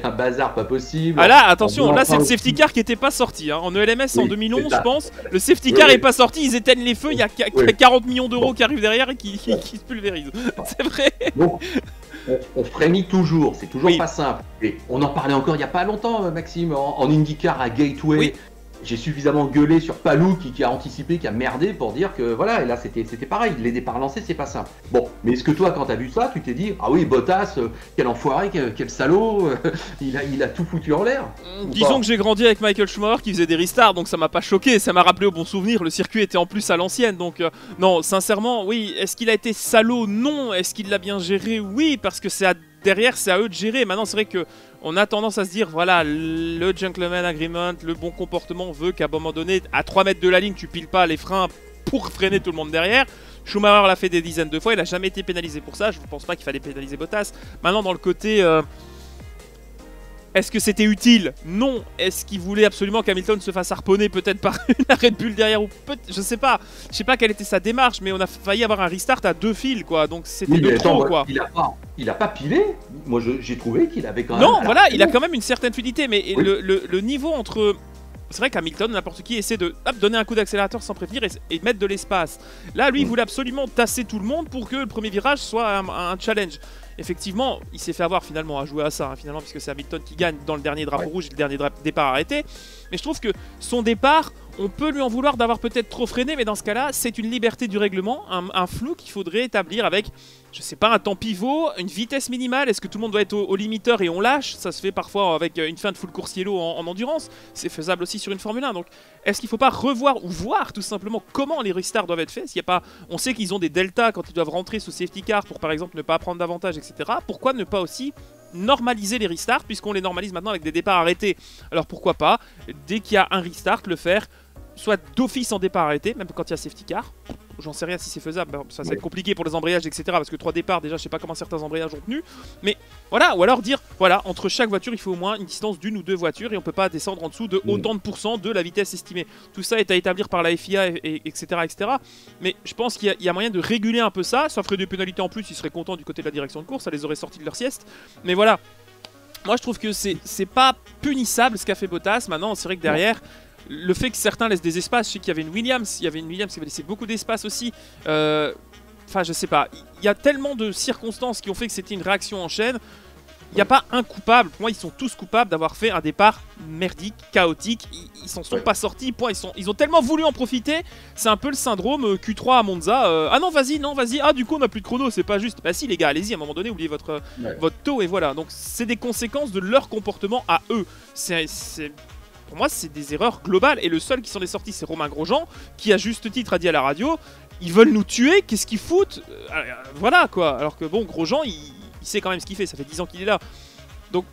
un bazar pas possible. Ah là, attention, là c'est le safety car qui n'était pas sorti. Hein. En ELMS en 2011, je pense, le safety car est pas sorti. Ils éteignent les feux. Il y a 40 millions d'euros qui arrivent derrière et qui se pulvérisent. C'est vrai. Bon. On frémit toujours, c'est toujours pas simple. Et on en parlait encore il n'y a pas longtemps, Maxime, en IndyCar à Gateway. Oui. J'ai suffisamment gueulé sur Palou qui a anticipé, qui a merdé pour dire que voilà, et là c'était pareil, les départs lancés, c'est pas simple. Bon, mais est-ce que toi, quand t'as vu ça, tu t'es dit, ah oui, Bottas, quel enfoiré, quel salaud, il a tout foutu en l'air. Disons que j'ai grandi avec Michael Schumacher qui faisait des restarts, donc ça m'a pas choqué, ça m'a rappelé au bon souvenir, le circuit était en plus à l'ancienne, donc non, sincèrement, oui, est-ce qu'il a été salaud? Non. Est-ce qu'il l'a bien géré? Oui, parce que derrière, c'est à eux de gérer. Maintenant, c'est vrai que on a tendance à se dire, voilà, le gentleman agreement, le bon comportement veut qu'à un moment donné, à 3 mètres de la ligne, tu piles pas les freins pour freiner tout le monde derrière. Schumacher l'a fait des dizaines de fois, il a jamais été pénalisé pour ça. Je ne pense pas qu'il fallait pénaliser Bottas. Maintenant, dans le côté... est-ce que c'était utile? Non. Est-ce qu'il voulait absolument qu'Hamilton se fasse harponner peut-être par une Red Bull derrière ou je sais pas. Je sais pas quelle était sa démarche, mais on a failli avoir un restart à 2 fils, quoi. Donc c'était de trop, quoi. Il a pas pilé. Moi, j'ai trouvé qu'il avait quand même... Non, voilà, il a quand même une certaine fluidité, mais oui. le niveau entre... C'est vrai qu'Hamilton, n'importe qui, essaie de donner un coup d'accélérateur sans prévenir et mettre de l'espace. Là, lui, il voulait absolument tasser tout le monde pour que le premier virage soit un challenge. Effectivement, il s'est fait avoir finalement à jouer à ça, finalement, puisque c'est Hamilton qui gagne dans le dernier drapeau rouge et le dernier départ arrêté. Mais je trouve que son départ, on peut lui en vouloir d'avoir peut-être trop freiné, mais dans ce cas-là, c'est une liberté du règlement, un flou qu'il faudrait établir avec, je sais pas, un temps pivot, une vitesse minimale. Est-ce que tout le monde doit être au limiteur et on lâche? Ça se fait parfois avec une fin de full course yellow en endurance. C'est faisable aussi sur une Formule 1. Donc, est-ce qu'il ne faut pas revoir ou voir tout simplement comment les restarts doivent être faits? S'il y a pas, on sait qu'ils ont des deltas quand ils doivent rentrer sous safety car pour par exemple ne pas prendre d'avantage, etc. Pourquoi ne pas aussi normaliser les restarts, puisqu'on les normalise maintenant avec des départs arrêtés? Alors pourquoi pas, dès qu'il y a un restart, le faire soit d'office en départ arrêté, même quand il y a safety car. J'en sais rien si c'est faisable, ça va être compliqué pour les embrayages, etc. Parce que 3 départs, déjà, je sais pas comment certains embrayages ont tenu. Mais voilà, ou alors dire, voilà, entre chaque voiture, il faut au moins une distance d'1 ou 2 voitures et on peut pas descendre en dessous de autant de pourcents de la vitesse estimée. Tout ça est à établir par la FIA, etc., etc. Mais je pense qu'il y a moyen de réguler un peu ça. Ça ferait des pénalités en plus, ils seraient contents du côté de la direction de course, ça les aurait sortis de leur sieste. Mais voilà, moi je trouve que c'est pas punissable ce qu'a fait Bottas. Maintenant, c'est vrai que derrière... Le fait que certains laissent des espaces, je sais qu'il y avait une Williams qui avait laissé beaucoup d'espace aussi. Enfin, je sais pas. Il y a tellement de circonstances qui ont fait que c'était une réaction en chaîne. Il n'y a pas un coupable. Pour moi, ils sont tous coupables d'avoir fait un départ merdique, chaotique. Ils s'en sont pas sortis. Point. Ils ont tellement voulu en profiter. C'est un peu le syndrome Q3 à Monza. Ah non, vas-y. Ah, du coup, on n'a plus de chrono. C'est pas juste. Bah si, les gars, allez-y. À un moment donné, oubliez votre taux et voilà. Donc, c'est des conséquences de leur comportement à eux. Pour moi, c'est des erreurs globales. Et le seul qui s'en est sorti, c'est Romain Grosjean, qui à juste titre a dit à la radio, ils veulent nous tuer, qu'est-ce qu'ils foutent? Voilà quoi. Alors que bon, Grosjean, il sait quand même ce qu'il fait, ça fait 10 ans qu'il est là. Donc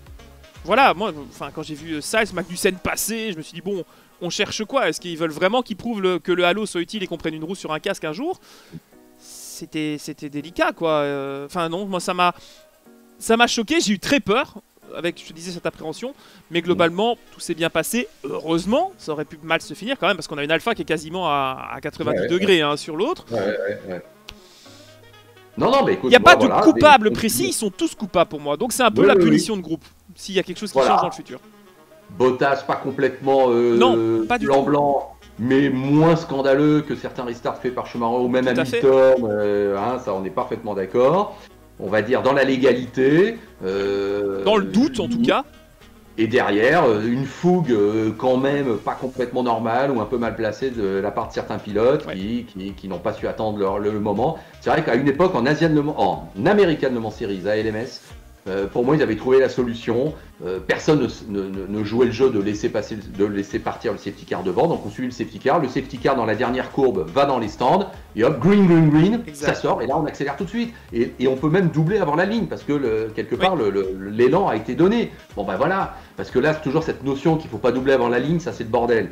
voilà, moi, quand j'ai vu Sainz, Magnussen passer, je me suis dit, bon, on cherche quoi? Est-ce qu'ils veulent vraiment qu'ils prouvent que le halo soit utile et qu'on prenne une roue sur un casque un jour? C'était délicat quoi. Enfin non, moi ça m'a choqué, j'ai eu très peur. Avec, je te disais, cette appréhension, mais globalement, tout s'est bien passé. Heureusement, ça aurait pu mal se finir quand même, parce qu'on a une Alpha qui est quasiment à 90 degrés hein, sur l'autre. Non, mais écoute, il n'y a pas de coupable précis, ils sont tous coupables pour moi. Donc c'est un peu la punition de groupe, s'il y a quelque chose qui change dans le futur. Bottas, pas complètement non, pas du blanc, mais moins scandaleux que certains restarts faits par Schumacher ou même Hamilton. Ça, on est parfaitement d'accord. On va dire dans la légalité. Dans le doute en tout cas. Et derrière, une fougue quand même pas complètement normale ou un peu mal placée de la part de certains pilotes qui n'ont pas su attendre le moment. C'est vrai qu'à une époque, en American Le Mans Series, ALMS, Pour moi, ils avaient trouvé la solution. Personne ne jouait le jeu de laisser partir le safety car devant. Donc on suit le safety car. Le safety car dans la dernière courbe va dans les stands. Et hop, green, ça sort. Et là, on accélère tout de suite. Et on peut même doubler avant la ligne parce que quelque part, l'élan a été donné. Bon ben voilà. Parce que là, c'est toujours cette notion qu'il ne faut pas doubler avant la ligne. Ça, c'est le bordel.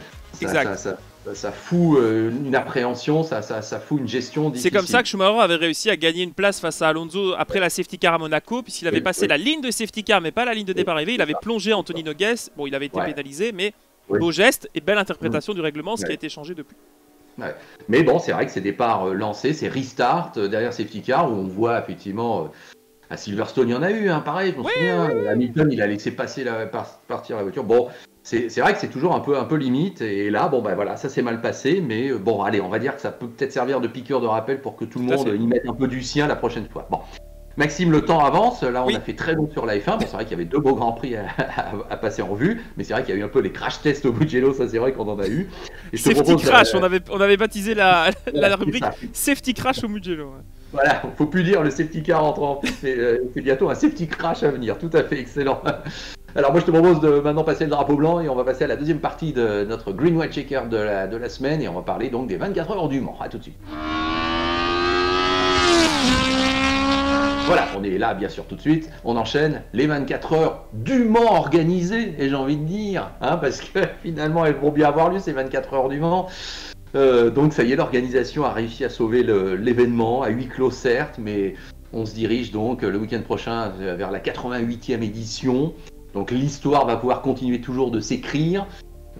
Ça fout une appréhension, ça fout une gestion difficile. C'est comme ça que Schumacher avait réussi à gagner une place face à Alonso après la safety car à Monaco, puisqu'il avait passé la ligne de safety car, mais pas la ligne de départ arrivée. Il avait plongé Anthony Nogues. Bon, il avait été pénalisé, mais beau geste et belle interprétation du règlement, ce qui a été changé depuis. Ouais. Mais bon, c'est vrai que ces départs lancés, ces restarts derrière safety car, où on voit effectivement... à Silverstone, il y en a eu, pareil, je me souviens. Hamilton, il a laissé partir la voiture. Bon, c'est vrai que c'est toujours un peu limite. Et là, bon, ben voilà, ça s'est mal passé. Mais bon, allez, on va dire que ça peut peut-être servir de piqûre de rappel pour que tout le monde y mette un peu du sien la prochaine fois. Bon, Maxime, le temps avance. Là, on a fait très long sur la F1. Bon, c'est vrai qu'il y avait 2 beaux grands prix à passer en vue. Mais c'est vrai qu'il y a eu un peu les crash tests au Mugello. Ça, c'est vrai qu'on en a eu. Et Safety crash, on avait baptisé la rubrique Safety crash au Mugello. Voilà, il ne faut plus dire le safety car entre en piste, c'est bientôt un safety crash à venir. Tout à fait, excellent. Alors moi je te propose de maintenant passer le drapeau blanc et on va passer à la deuxième partie de notre Green White Checker de la semaine et on va parler donc des 24 heures du Mans. À tout de suite. Voilà, on est là bien sûr tout de suite, on enchaîne les 24 heures du Mans organisées, et j'ai envie de dire, parce que finalement elles vont bien avoir lieu ces 24 heures du Mans. Donc ça y est, l'organisation a réussi à sauver l'événement, à huis clos certes, mais on se dirige donc le week-end prochain vers la 88e édition. Donc l'histoire va pouvoir continuer toujours de s'écrire.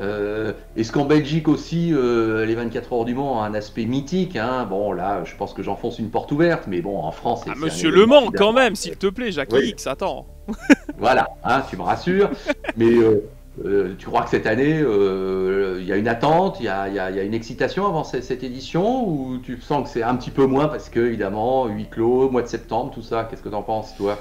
Est-ce qu'en Belgique aussi, les 24 heures du Mans ont un aspect mythique, Bon là, je pense que j'enfonce une porte ouverte, mais bon, en France... Monsieur Le Mans, quand même, s'il te plaît, Jacques X, attends. Voilà, tu me rassures, mais... tu crois que cette année, il y a une attente, il y a une excitation avant cette édition, ou tu sens que c'est un petit peu moins parce que, évidemment, huis clos, mois de septembre, tout ça, qu'est-ce que t'en penses, toi?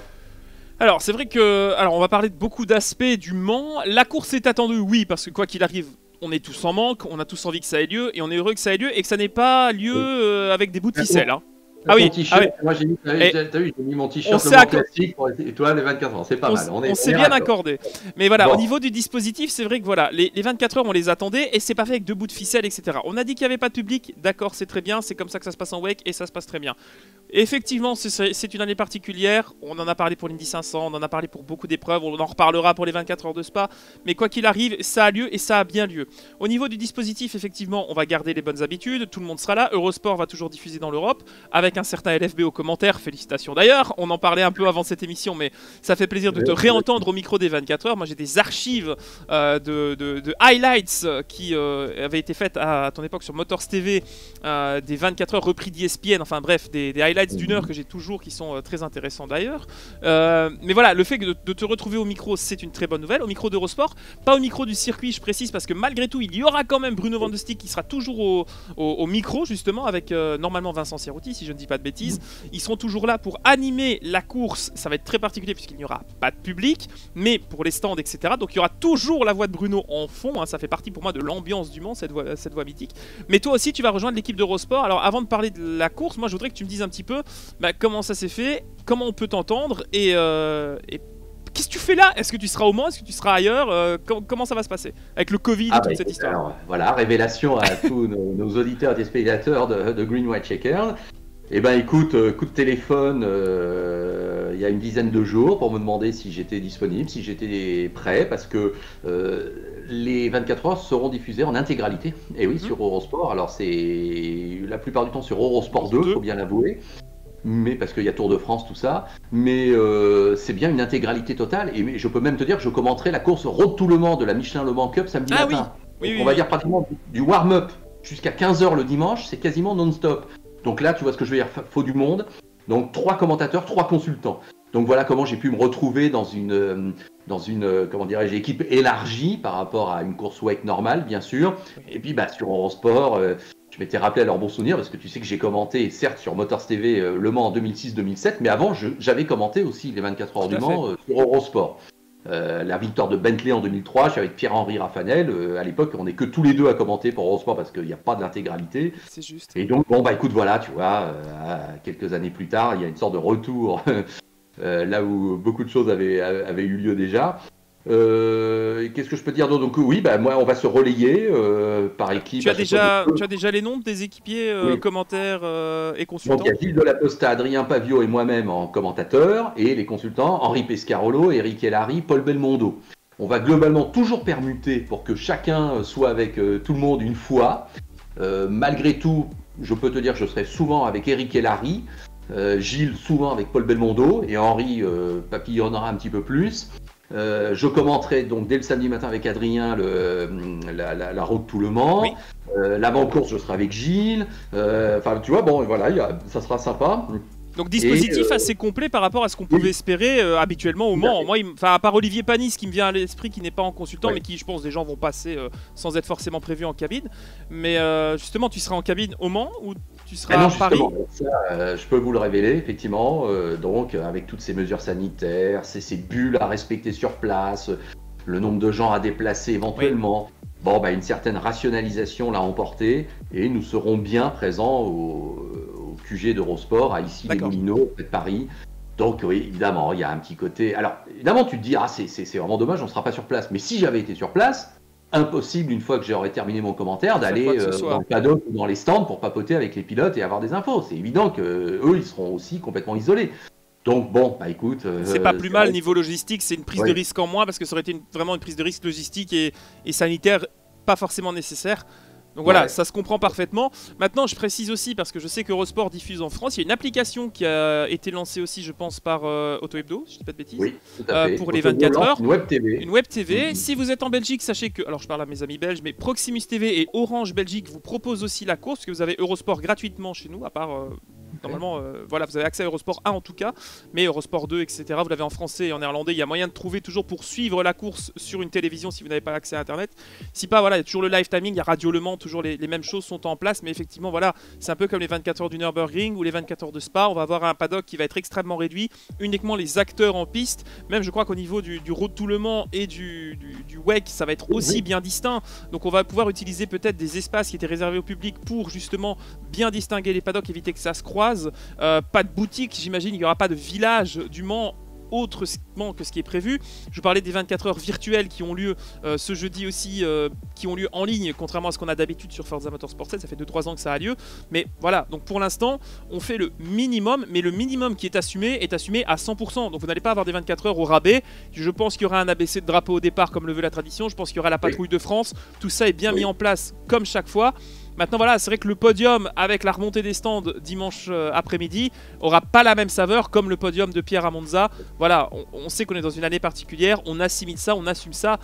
Alors, c'est vrai que... Alors, on va parler de beaucoup d'aspects du Mans. La course est attendue, oui, parce que quoi qu'il arrive, on est tous en manque, on a tous envie que ça ait lieu, et on est heureux que ça ait lieu, et que ça n'ait pas lieu avec des bouts de ficelle, Ah oui, moi j'ai mis mon t-shirt classique et toi les 24 heures, c'est pas mal. On s'est bien accordé. Mais voilà, au niveau du dispositif, c'est vrai que voilà, les 24 heures on les attendait et c'est pas fait avec 2 bouts de ficelle, etc. On a dit qu'il n'y avait pas de public, d'accord, c'est très bien, c'est comme ça que ça se passe en WEC et ça se passe très bien. Et effectivement, c'est une année particulière, on en a parlé pour l'Indy 500, on en a parlé pour beaucoup d'épreuves, on en reparlera pour les 24 heures de Spa, mais quoi qu'il arrive, ça a lieu et ça a bien lieu. Au niveau du dispositif, effectivement, on va garder les bonnes habitudes, tout le monde sera là, Eurosport va toujours diffuser dans l'Europe, avec un certain LFB aux commentaires, félicitations d'ailleurs, on en parlait un peu avant cette émission, mais ça fait plaisir de te réentendre au micro des 24 heures. Moi j'ai des archives de highlights qui avaient été faites à ton époque sur Motors TV, des 24 heures repris d'ESPN, enfin bref, des highlights d'une heure que j'ai toujours, qui sont très intéressants d'ailleurs. Mais voilà, le fait de te retrouver au micro, c'est une très bonne nouvelle, au micro d'Eurosport, pas au micro du circuit, je précise, parce que malgré tout, il y aura quand même Bruno Van de Stick qui sera toujours au micro, justement, avec normalement Vincent Cerruti, si je ne dis pas de bêtises. Ils seront toujours là pour animer la course. Ça va être très particulier puisqu'il n'y aura pas de public, mais pour les stands, etc. Donc il y aura toujours la voix de Bruno en fond. Ça fait partie pour moi de l'ambiance du Mans, cette voix mythique. Mais toi aussi, tu vas rejoindre l'équipe d'Eurosport. Alors avant de parler de la course, moi je voudrais que tu me dises un petit peu comment ça s'est fait, comment on peut t'entendre et qu'est-ce que tu fais là? Est-ce que tu seras au Mans? Est-ce que tu seras ailleurs? Comment ça va se passer avec le Covid et toute cette histoire? Alors, voilà, révélation à tous nos auditeurs et téléspectateurs de Green White Checker. Eh ben écoute, coup de téléphone il y a une dizaine de jours pour me demander si j'étais disponible, si j'étais prêt, parce que les 24 heures seront diffusées en intégralité, et oui, sur Eurosport. Alors c'est la plupart du temps sur Eurosport 2, faut bien l'avouer, mais parce qu'il y a Tour de France, tout ça, mais c'est bien une intégralité totale, et je peux même te dire que je commenterai la course Road to Le Mans de la Michelin Le Mans Cup samedi matin. Oui, on va dire pratiquement du warm-up jusqu'à 15 h le dimanche, c'est quasiment non-stop. Donc là, tu vois ce que je veux dire, faut du monde. Donc 3 commentateurs, 3 consultants. Donc voilà comment j'ai pu me retrouver dans une comment dirais-je, équipe élargie par rapport à une course WEC normale, bien sûr. Et puis sur Eurosport, je m'étais rappelé à leur bon souvenir parce que tu sais que j'ai commenté, certes sur Motors TV Le Mans en 2006-2007, mais avant j'avais commenté aussi les 24 heures du Mans sur Eurosport. La victoire de Bentley en 2003, je suis avec Pierre-Henri Raffanel. À l'époque, on n'est que tous les deux à commenter pour Eurosport parce qu'il n'y a pas d'intégralité. C'est juste. Et donc, bon, écoute, voilà, tu vois, quelques années plus tard, il y a une sorte de retour là où beaucoup de choses avaient eu lieu déjà. Qu'est-ce que je peux dire d'autre? Donc oui, bah, moi, on va se relayer par équipe. Tu as déjà les noms des équipiers, Oui. commentaires et Donc consultants? il y a Gilles Delaposta, Adrien Pavio et moi-même en commentateur, et les consultants Henri Pescarolo, Eric Hellary, Paul Belmondo. On va globalement toujours permuter pour que chacun soit avec tout le monde une fois. Malgré tout, je peux te dire que je serai souvent avec Eric Hellary, Gilles souvent avec Paul Belmondo, et Henri papillonnera un petit peu plus. Je commenterai donc dès le samedi matin avec Adrien la route tout le Mans. Oui. L'avant-course, je serai avec Gilles. Enfin, tu vois, bon, voilà, ça sera sympa. Donc dispositif assez complet par rapport à ce qu'on pouvait espérer habituellement au Mans. Moi, à part Olivier Panis qui me vient à l'esprit, qui n'est pas en consultant, mais qui, je pense, des gens vont passer sans être forcément prévus en cabine. Mais justement, tu seras en cabine au Mans ou tu seras à Paris? Ça, je peux vous le révéler, effectivement. Donc, avec toutes ces mesures sanitaires, ces bulles à respecter sur place, le nombre de gens à déplacer éventuellement. Oui. Bon, bah, une certaine rationalisation l'a emporté et nous serons bien présents au QG d'Eurosport, à Issy-les-Moulineaux, près de Paris. Donc oui, évidemment, il y a un petit côté... Alors, évidemment, tu te dis, c'est vraiment dommage, on ne sera pas sur place. Mais si j'avais été sur place, impossible, une fois que j'aurais terminé mon commentaire, d'aller dans le paddock ou dans les stands pour papoter avec les pilotes et avoir des infos. C'est évident qu'eux, ils seront aussi complètement isolés. Donc bon, bah écoute... c'est pas plus mal niveau logistique, c'est une prise de risque en moins, parce que ça aurait été vraiment une prise de risque logistique et sanitaire pas forcément nécessaire. Donc voilà, ça se comprend parfaitement. Maintenant, je précise aussi, parce que je sais qu'Eurosport diffuse en France, il y a une application qui a été lancée aussi, je pense, par Auto Hebdo, si je dis pas de bêtises, tout à fait. Pour les 24 heures. Une web TV. Une web TV. Si vous êtes en Belgique, sachez que, alors je parle à mes amis belges, mais Proximus TV et Orange Belgique vous proposent aussi la course, parce que vous avez Eurosport gratuitement chez nous, à part... Normalement, voilà, vous avez accès à Eurosport 1 en tout cas, mais Eurosport 2, etc. Vous l'avez en français et en néerlandais. Il y a moyen de trouver toujours pour suivre la course sur une télévision si vous n'avez pas accès à Internet. Si pas, voilà, il y a toujours le live timing, il y a Radio Le Mans, toujours les mêmes choses sont en place. Mais effectivement, voilà, c'est un peu comme les 24 heures du Nürburgring ou les 24 heures de Spa. On va avoir un paddock qui va être extrêmement réduit, uniquement les acteurs en piste. Même, je crois qu'au niveau du Road to Le Mans et du WEC, ça va être aussi bien distinct. Donc, on va pouvoir utiliser peut-être des espaces qui étaient réservés au public pour justement bien distinguer les paddocks, éviter que ça se croise. Pas de boutique, j'imagine, il n'y aura pas de village du Mans autrement que ce qui est prévu. Je parlais des 24 heures virtuelles qui ont lieu ce jeudi aussi, qui ont lieu en ligne, contrairement à ce qu'on a d'habitude sur Forza Motorsport 7, ça fait 2-3 ans que ça a lieu. Mais voilà, donc pour l'instant, on fait le minimum, mais le minimum qui est assumé à 100%. Donc vous n'allez pas avoir des 24 heures au rabais. Je pense qu'il y aura un ABC de drapeau au départ, comme le veut la tradition. Je pense qu'il y aura la patrouille de France. Tout ça est bien mis en place comme chaque fois. Maintenant voilà, c'est vrai que le podium avec la remontée des stands dimanche après-midi aura pas la même saveur comme le podium de Pierre à Monza. Voilà, on sait qu'on est dans une année particulière, on assimile ça, on assume ça.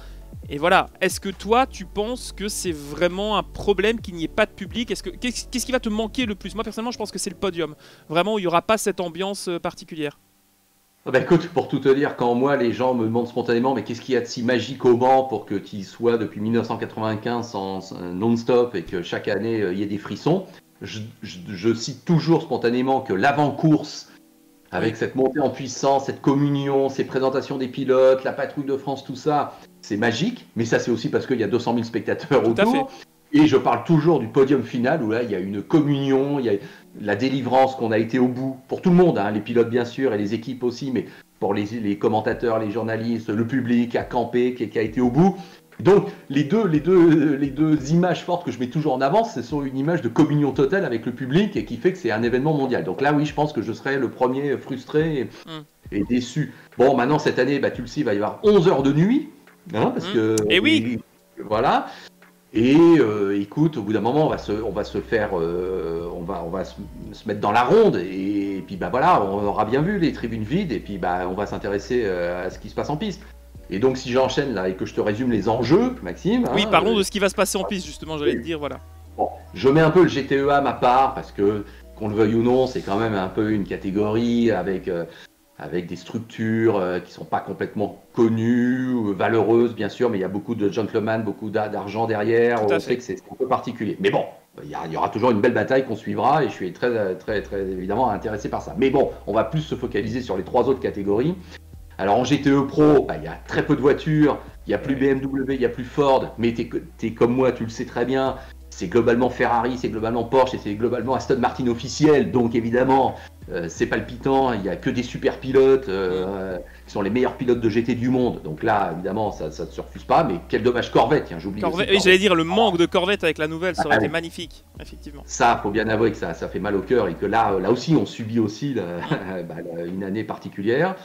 Et voilà, est-ce que toi tu penses que c'est vraiment un problème qu'il n'y ait pas de public? Qu'est-ce qui va te manquer le plus? Moi personnellement je pense que c'est le podium, vraiment où il n'y aura pas cette ambiance particulière. Bah écoute, pour tout te dire, quand moi les gens me demandent spontanément mais qu'est-ce qu'il y a de si magique au Mans pour que tu y sois depuis 1995 non-stop et que chaque année il y ait des frissons, je cite toujours spontanément que l'avant-course, avec cette montée en puissance, cette communion, ces présentations des pilotes, la patrouille de France, tout ça, c'est magique, mais ça c'est aussi parce qu'il y a 200 000 spectateurs autour. Et je parle toujours du podium final où là il y a une communion, il y a la délivrance qu'on a été au bout, pour tout le monde, hein, les pilotes bien sûr et les équipes aussi, mais pour les commentateurs, les journalistes, le public a campé, qui a été au bout. Donc les deux images fortes que je mets toujours en avant, ce sont une image de communion totale avec le public et qui fait que c'est un événement mondial. Donc là oui, je pense que je serai le premier frustré et déçu. Bon, maintenant cette année, bah, tu le sais, il va y avoir 11 heures de nuit, hein, parce que... Et oui. Voilà. Et écoute, au bout d'un moment, on va se faire, on va se mettre dans la ronde et puis bah voilà, on aura bien vu les tribunes vides et puis bah on va s'intéresser à ce qui se passe en piste. Et donc si j'enchaîne là et que je te résume les enjeux, Maxime. Oui, parlons de ce qui va se passer en piste justement, j'allais te dire, voilà. Bon, je mets un peu le GTEA à ma part parce que qu'on le veuille ou non, c'est quand même un peu une catégorie avec des structures qui sont pas complètement connues, valeureuses bien sûr, mais il y a beaucoup de gentlemen, beaucoup d'argent derrière, on sait que c'est un peu particulier. Mais bon, il y aura toujours une belle bataille qu'on suivra et je suis très, très, très évidemment intéressé par ça. Mais bon, on va plus se focaliser sur les 3 autres catégories. Alors en GTE Pro, il y a très peu de voitures, il n'y a plus BMW, il n'y a plus Ford, mais t'es comme moi, tu le sais très bien, c'est globalement Ferrari, c'est globalement Porsche et c'est globalement Aston Martin officiel. Donc évidemment, c'est palpitant, il n'y a que des super pilotes qui sont les meilleurs pilotes de GT du monde. Donc là, évidemment, ça ne se refuse pas. Mais quel dommage Corvette, tiens, j'oublie. Oui, j'allais dire, le manque de Corvette avec la nouvelle, ça aurait été magnifique, effectivement. Ça, faut bien avouer que ça fait mal au cœur et que là aussi, on subit aussi une année particulière.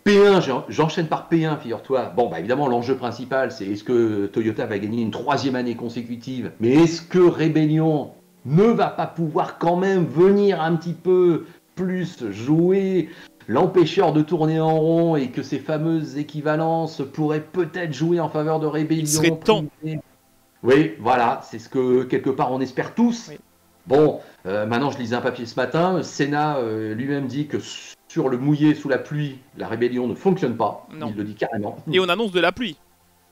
P1, j'enchaîne par P1, figure-toi. Bon, évidemment, l'enjeu principal, c'est est-ce que Toyota va gagner une 3e année consécutive, mais est-ce que Rebellion ne va pas pouvoir quand même venir un petit peu plus jouer l'empêcheur de tourner en rond et que ces fameuses équivalences pourraient peut-être jouer en faveur de Rebellion? Il serait temps. Oui, voilà, c'est ce que quelque part on espère tous. Oui. Bon, maintenant je lisais un papier ce matin, Senna lui-même dit que sur le mouillé sous la pluie, la rébellion ne fonctionne pas. Non. Il le dit carrément. Et on annonce de la pluie.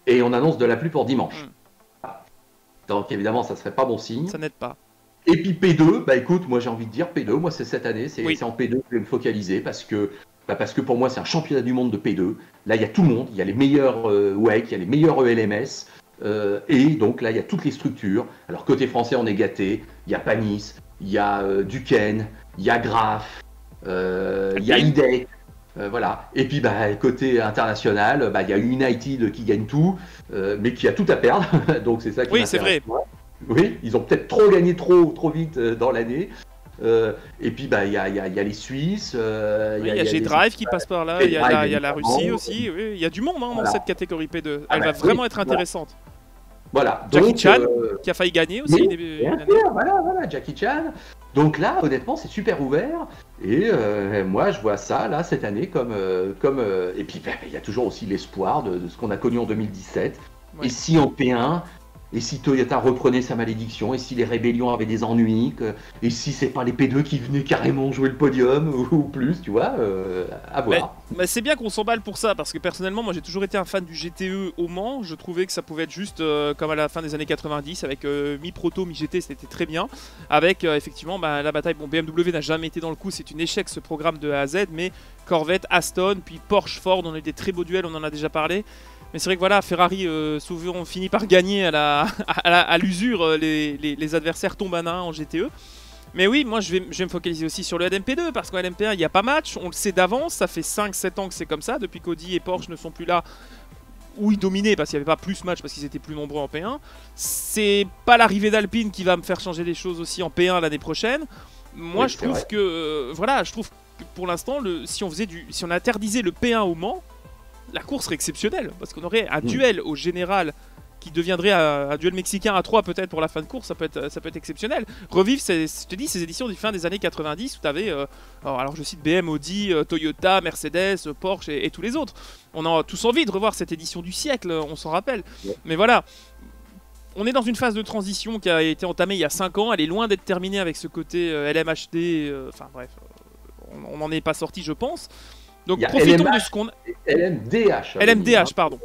Et on annonce de la pluie pour dimanche. Donc évidemment, ça serait pas bon signe. Ça n'aide pas. Et puis P2, écoute, moi j'ai envie de dire P2, moi c'est cette année, c'est en P2 que je vais me focaliser parce que pour moi c'est un championnat du monde de P2. Là il y a tout le monde, il y a les meilleurs WEC, il y a les meilleurs ELMS. Et donc là il y a toutes les structures. Alors côté français on est gâté, il y a Panis, il y a Duquesne, il y a Graf, il y a IDEC, voilà. Et puis côté international, il y a United qui gagne tout, mais qui a tout à perdre. Donc c'est ça qui m'intéresse. Oui, c'est vrai. Oui, ils ont peut-être trop gagné trop vite dans l'année. Et puis il y a les Suisses. Il y a G-Drive qui passe par là. Il y a la Russie aussi. Oui, il y a du monde dans cette catégorie P2. Elle va vraiment être intéressante. Voilà. Jackie Chan qui a failli gagner aussi. Voilà, Jackie Chan. Donc là, honnêtement, c'est super ouvert. Et moi, je vois ça là cette année comme et puis il y a toujours aussi l'espoir de ce qu'on a connu en 2017. Ouais. Et si en P1. Et si Toyota reprenait sa malédiction, et si les rébellions avaient des ennuis, et si c'est pas les P2 qui venaient carrément jouer le podium ou plus, tu vois, à voir. Mais c'est bien qu'on s'emballe pour ça, parce que personnellement, moi j'ai toujours été un fan du GTE au Mans. Je trouvais que ça pouvait être juste comme à la fin des années 90, avec mi-proto, mi-GT, c'était très bien. Avec effectivement la bataille, BMW n'a jamais été dans le coup, c'est un échec ce programme de A à Z, mais Corvette, Aston, puis Porsche, Ford, on a eu des très beaux duels, on en a déjà parlé. Mais c'est vrai que voilà, Ferrari souvent finit par gagner à l'usure, les adversaires tombent à 1 en GTE. Mais oui, moi je vais me focaliser aussi sur le LMP2 parce qu'en LMP1 il n'y a pas match, on le sait d'avance, ça fait 5-7 ans que c'est comme ça, depuis qu'Audi et Porsche ne sont plus là, où ils dominaient parce qu'il n'y avait pas plus match parce qu'ils étaient plus nombreux en P1. C'est pas l'arrivée d'Alpine qui va me faire changer les choses aussi en P1 l'année prochaine. Moi je trouve que, je trouve que pour l'instant, si on interdisait le P1 au Mans, la course serait exceptionnelle, parce qu'on aurait un duel au général qui deviendrait un duel mexicain à 3 peut-être pour la fin de course, ça peut être exceptionnel. Revivre, je te dis, ces éditions du fin des années 90 où tu avais, alors je cite BM, Audi, Toyota, Mercedes, Porsche et tous les autres. On a tous envie de revoir cette édition du siècle, on s'en rappelle. Ouais. Mais voilà, on est dans une phase de transition qui a été entamée il y a 5 ans, elle est loin d'être terminée avec ce côté LMHD, enfin bref, on n'en est pas sorti je pense. Donc profitons de ce qu'on a. LMDH. LMDH, pardon.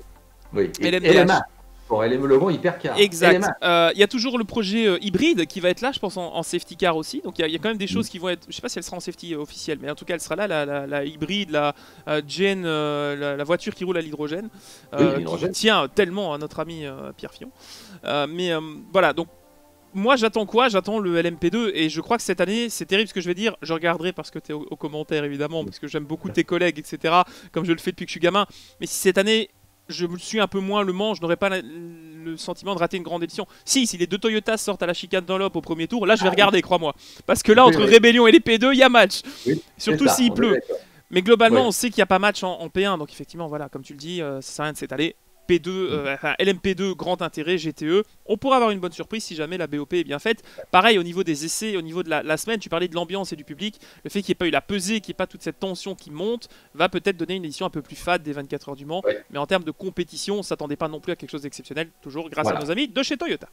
Oui, et LMH. Pour le logo hypercar. Exact. Il y a toujours le projet hybride qui va être là, je pense, en safety car aussi. Donc il y a quand même des choses qui vont être. Je sais pas si elle sera en safety officielle, mais en tout cas elle sera là, la hybride, la Gen, la voiture qui roule à l'hydrogène. Qui tient tellement à notre ami Pierre Fillon. Mais voilà, donc. Moi j'attends quoi? J'attends le LMP2 et je crois que cette année, c'est terrible ce que je vais dire, je regarderai parce que tu es au commentaire évidemment, parce que j'aime beaucoup tes collègues, etc. Comme je le fais depuis que je suis gamin. Mais si cette année, je me suis un peu moins le Mans, je n'aurais pas le sentiment de rater une grande édition. Si les deux Toyotas sortent à la chicane Dunlop au premier tour, là je vais regarder, crois-moi. Parce que là, entre Rébellion et les P2, il y a match. Oui, surtout s'il pleut. Mais globalement, on sait qu'il n'y a pas match en P1, donc effectivement, voilà, comme tu le dis, ça sert à rien de s'étaler. P2, LMP2, grand intérêt, GTE. On pourrait avoir une bonne surprise si jamais la BOP est bien faite. Pareil, au niveau des essais, au niveau de la semaine, tu parlais de l'ambiance et du public. Le fait qu'il n'y ait pas eu la pesée, qu'il n'y ait pas toute cette tension qui monte, va peut-être donner une édition un peu plus fade des 24 heures du Mans. Ouais. Mais en termes de compétition, on ne s'attendait pas non plus à quelque chose d'exceptionnel, toujours grâce à nos amis de chez Toyota.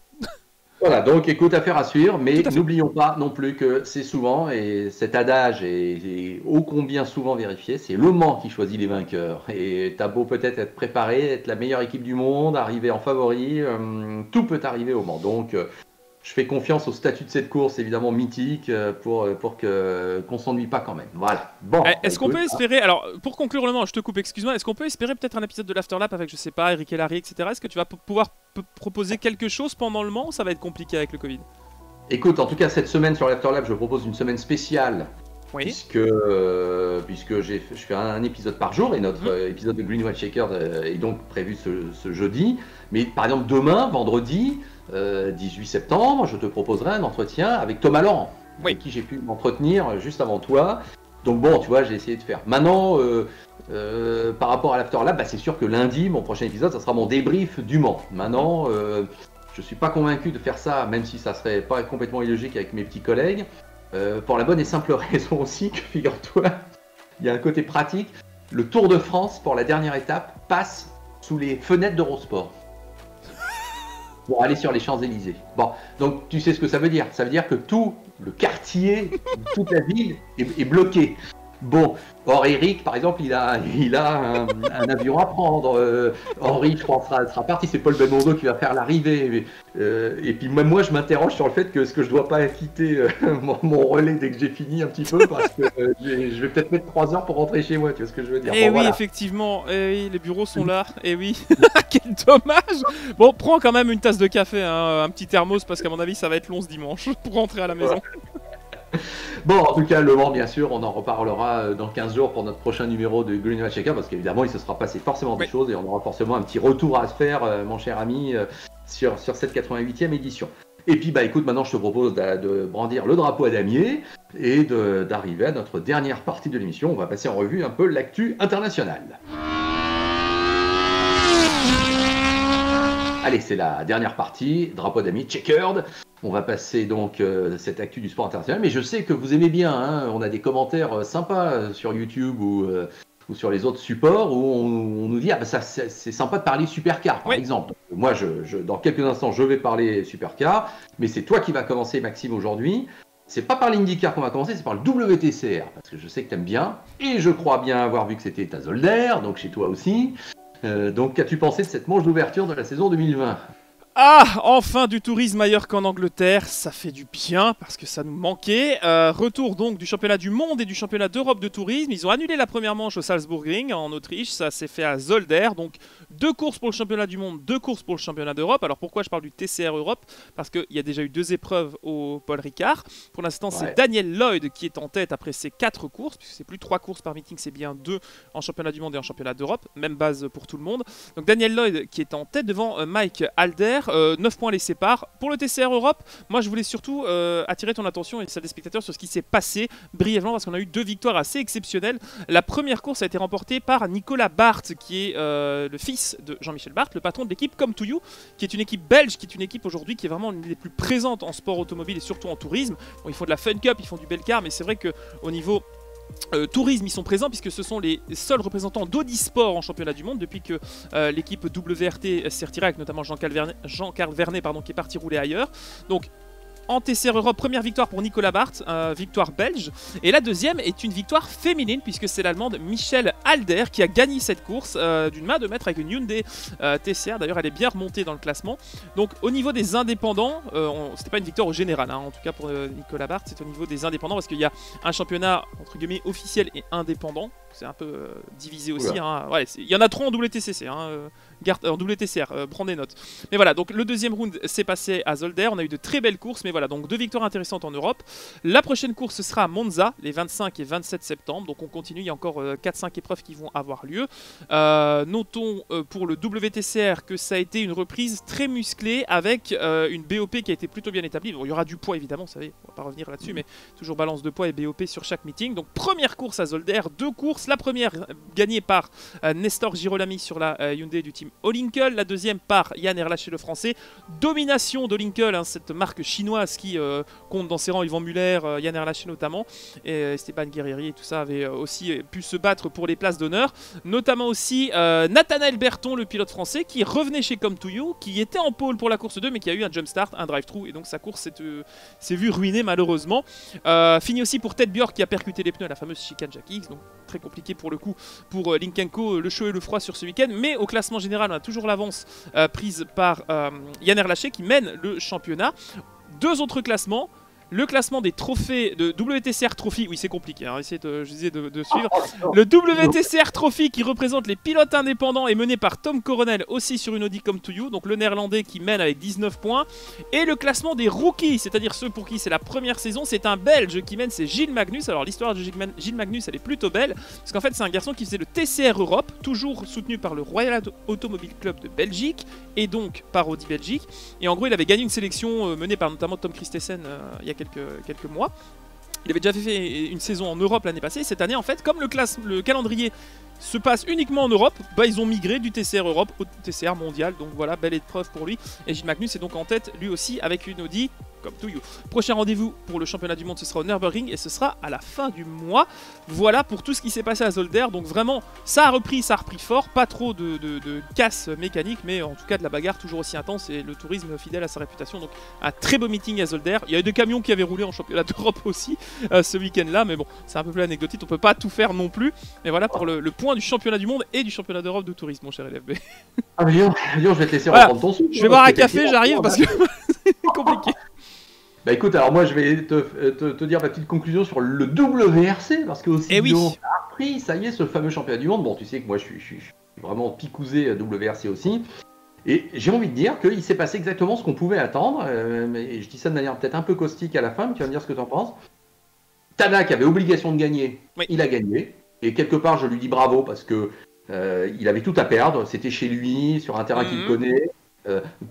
Voilà, donc écoute, affaire à suivre, mais n'oublions pas non plus que c'est souvent, et cet adage est ô combien souvent vérifié, c'est le Mans qui choisit les vainqueurs. Et t'as beau peut-être être préparé, être la meilleure équipe du monde, arriver en favori, tout peut arriver au Mans. Donc je fais confiance au statut de cette course, évidemment mythique, pour qu'on s'ennuie pas quand même. Voilà. Bon. Est-ce qu'on peut espérer, alors pour conclure le moment, je te coupe, excuse-moi, est-ce qu'on peut espérer peut-être un épisode de l'Afterlap avec, je sais pas, Eric et Larry, etc. Est-ce que tu vas pouvoir proposer quelque chose pendant le Mans ou ça va être compliqué avec le Covid? Écoute, en tout cas, cette semaine sur l'Afterlap, je propose une semaine spéciale. Oui. Puisque je fais un épisode par jour et notre épisode de Green White Shaker est donc prévu ce jeudi. Mais par exemple, demain, vendredi 18 septembre, je te proposerai un entretien avec Thomas Laurent, avec qui j'ai pu m'entretenir juste avant toi. Donc bon, tu vois, j'ai essayé de faire. Maintenant, par rapport à l'Afterlab, c'est sûr que lundi, mon prochain épisode, ça sera mon débrief du Mans. Maintenant, je suis pas convaincu de faire ça, même si ça serait pas complètement illogique avec mes petits collègues. Pour la bonne et simple raison aussi que, figure-toi, il y a un côté pratique. Le Tour de France, pour la dernière étape, passe sous les fenêtres d'Eurosport. Pour aller sur les Champs-Élysées. Bon, donc tu sais ce que ça veut dire. Ça veut dire que tout le quartier, toute la ville est bloqué. Bon, or Eric, par exemple, il a un avion à prendre. Henri, je crois, sera parti. C'est Paul Belmondo qui va faire l'arrivée. Et puis même moi, je m'interroge sur le fait que est-ce que je dois pas quitter mon relais dès que j'ai fini un petit peu, parce que je vais peut-être mettre 3 heures pour rentrer chez moi. Tu vois ce que je veux dire? Eh bon, oui, voilà. Effectivement. Eh oui, les bureaux sont là. Eh oui. Quel dommage. Bon, prends quand même une tasse de café, hein, un petit thermos, parce qu'à mon avis, ça va être long ce dimanche pour rentrer à la maison. Bon, en tout cas, Le Mans, bien sûr, on en reparlera dans 15 jours pour notre prochain numéro de Green White Shaker, parce qu'évidemment, il se sera passé forcément des choses et on aura forcément un petit retour à se faire, mon cher ami, sur cette 88e édition. Et puis, écoute, maintenant, je te propose de brandir le drapeau à damier et d'arriver à notre dernière partie de l'émission. On va passer en revue un peu l'actu internationale. Allez, c'est la dernière partie, drapeau à damier, checkered. On va passer donc cette actu du sport international, mais je sais que vous aimez bien, hein, on a des commentaires sympas sur YouTube ou sur les autres supports où on nous dit ça c'est sympa de parler supercar par exemple. Moi, dans quelques instants, je vais parler supercar, mais c'est toi qui vas commencer, Maxime, aujourd'hui. C'est pas par l'IndyCar qu'on va commencer, c'est par le WTCR, parce que je sais que t'aimes bien, et je crois bien avoir vu que c'était à Zolder, donc chez toi aussi. Donc qu'as-tu pensé de cette manche d'ouverture de la saison 2020 ? Ah, enfin du tourisme ailleurs qu'en Angleterre, ça fait du bien parce que ça nous manquait. Retour donc du championnat du monde et du championnat d'Europe de tourisme. Ils ont annulé la première manche au Salzburgring en Autriche, ça s'est fait à Zolder. Donc 2 courses pour le championnat du monde, 2 courses pour le championnat d'Europe. Alors pourquoi je parle du TCR Europe? Parce qu'il y a déjà eu 2 épreuves au Paul Ricard. Pour l'instant, c'est Daniel Lloyd qui est en tête après ces 4 courses, puisque c'est plus 3 courses par meeting, c'est bien 2 en championnat du monde et en championnat d'Europe. Même base pour tout le monde. Donc Daniel Lloyd qui est en tête devant Mike Alder. 9 points les séparent. Pour le TCR Europe, moi je voulais surtout attirer ton attention et celle des spectateurs sur ce qui s'est passé brièvement, parce qu'on a eu 2 victoires assez exceptionnelles. La première course a été remportée par Nicolas Barth, qui est le fils de Jean-Michel Barth, le patron de l'équipe Come To You, qui est une équipe belge, qui est une équipe aujourd'hui qui est vraiment une des plus présentes en sport automobile et surtout en tourisme. Bon, ils font de la Fun Cup, ils font du Belcar, mais c'est vrai qu'au niveau tourisme, ils sont présents puisque ce sont les seuls représentants d'Audisport en championnat du monde depuis que l'équipe WRT s'est retirée, avec notamment Jean-Carl Vernet qui est parti rouler ailleurs. Donc en TCR Europe, première victoire pour Nicolas Barth, victoire belge. Et la deuxième est une victoire féminine puisque c'est l'allemande Michelle Alder qui a gagné cette course d'une main de maître avec une Hyundai TCR. D'ailleurs, elle est bien remontée dans le classement. Donc au niveau des indépendants, c'était pas une victoire au général, hein, en tout cas pour Nicolas Barth, c'est au niveau des indépendants parce qu'il y a un championnat entre guillemets officiel et indépendant. C'est un peu divisé aussi. Hein. Ouais, il y en a 3 en WTCC. Hein, en WTCR, prends des notes. Mais voilà, donc le deuxième round s'est passé à Zolder. On a eu de très belles courses, mais voilà, donc 2 victoires intéressantes en Europe. La prochaine course sera à Monza, les 25 et 27 septembre. Donc on continue, il y a encore 4-5 épreuves qui vont avoir lieu. Notons pour le WTCR que ça a été une reprise très musclée avec une BOP qui a été plutôt bien établie. Bon, il y aura du poids évidemment, vous savez, on va pas revenir là-dessus, mais toujours balance de poids et BOP sur chaque meeting. Donc première course à Zolder, 2 courses. La première gagnée par Nestor Girolami sur la Hyundai du team Olinkel, la deuxième par Yann Erlaché le français. Domination d'Olinkel, hein, cette marque chinoise qui compte dans ses rangs Yvan Muller, Yann Erlaché notamment, et Stéphane Guerrieri et tout ça avaient aussi pu se battre pour les places d'honneur. Notamment aussi Nathanaël Berton, le pilote français, qui revenait chez Come To You, qui était en pole pour la course 2, mais qui a eu un jump start, un drive-through, et donc sa course s'est vue ruinée malheureusement. Fini aussi pour Ted Björk qui a percuté les pneus à la fameuse chicane Jackie X, donc très compliqué pour le coup pour Lynk & Co, le chaud et le froid sur ce week-end, mais au classement général on a toujours l'avance prise par Yann Erlaché qui mène le championnat. 2 autres classements. Le classement des trophées de WTCR Trophy, oui c'est compliqué, hein, j'essaie de suivre. Le WTCR Trophy qui représente les pilotes indépendants est mené par Tom Coronel, aussi sur une Audi Come To You, donc le néerlandais qui mène avec 19 points. Et le classement des rookies, c'est-à-dire ceux pour qui c'est la première saison, c'est un Belge qui mène, c'est Gilles Magnus. Alors l'histoire de Gilles Magnus elle est plutôt belle, parce qu'en fait c'est un garçon qui faisait le TCR Europe, toujours soutenu par le Royal Automobile Club de Belgique, et donc par Audi Belgique. Et en gros il avait gagné une sélection menée par notamment Tom Christensen il y a quelques mois. Il avait déjà fait une saison en Europe l'année passée. Cette année, en fait, comme le calendrier se passe uniquement en Europe, bah, ils ont migré du TCR Europe au TCR mondial. Donc voilà, belle épreuve pour lui. Et Gilles Magnus est donc en tête, lui aussi, avec une Audi Come To You. Prochain rendez-vous pour le championnat du monde, ce sera au Nürburgring et ce sera à la fin du mois. Voilà pour tout ce qui s'est passé à Zolder. Donc vraiment, ça a repris fort. Pas trop de casse mécanique, mais en tout cas de la bagarre toujours aussi intense et le tourisme fidèle à sa réputation. Donc un très beau meeting à Zolder. Il y a eu des camions qui avaient roulé en championnat d'Europe aussi ce week-end-là, mais bon, c'est un peu plus anecdotique. On peut pas tout faire non plus. Mais voilà pour le point du championnat du monde et du championnat d'Europe de tourisme, mon cher LFB. Ah, mais Lyon, je vais te laisser reprendre ton souffle. Je vais boire un café, j'arrive parce que c'est compliqué. Bah écoute, alors moi je vais te dire ma petite conclusion sur le WRC, parce que aussi Lyon a repris, ça y est, ce fameux championnat du monde. Bon, tu sais que moi je suis vraiment picousé WRC aussi. Et j'ai envie de dire qu'il s'est passé exactement ce qu'on pouvait attendre. Mais je dis ça de manière peut-être un peu caustique à la fin, mais tu vas me dire ce que tu en penses. Tanak avait obligation de gagner, il a gagné. Et quelque part, je lui dis bravo, parce que il avait tout à perdre. C'était chez lui, sur un terrain qu'il connaît.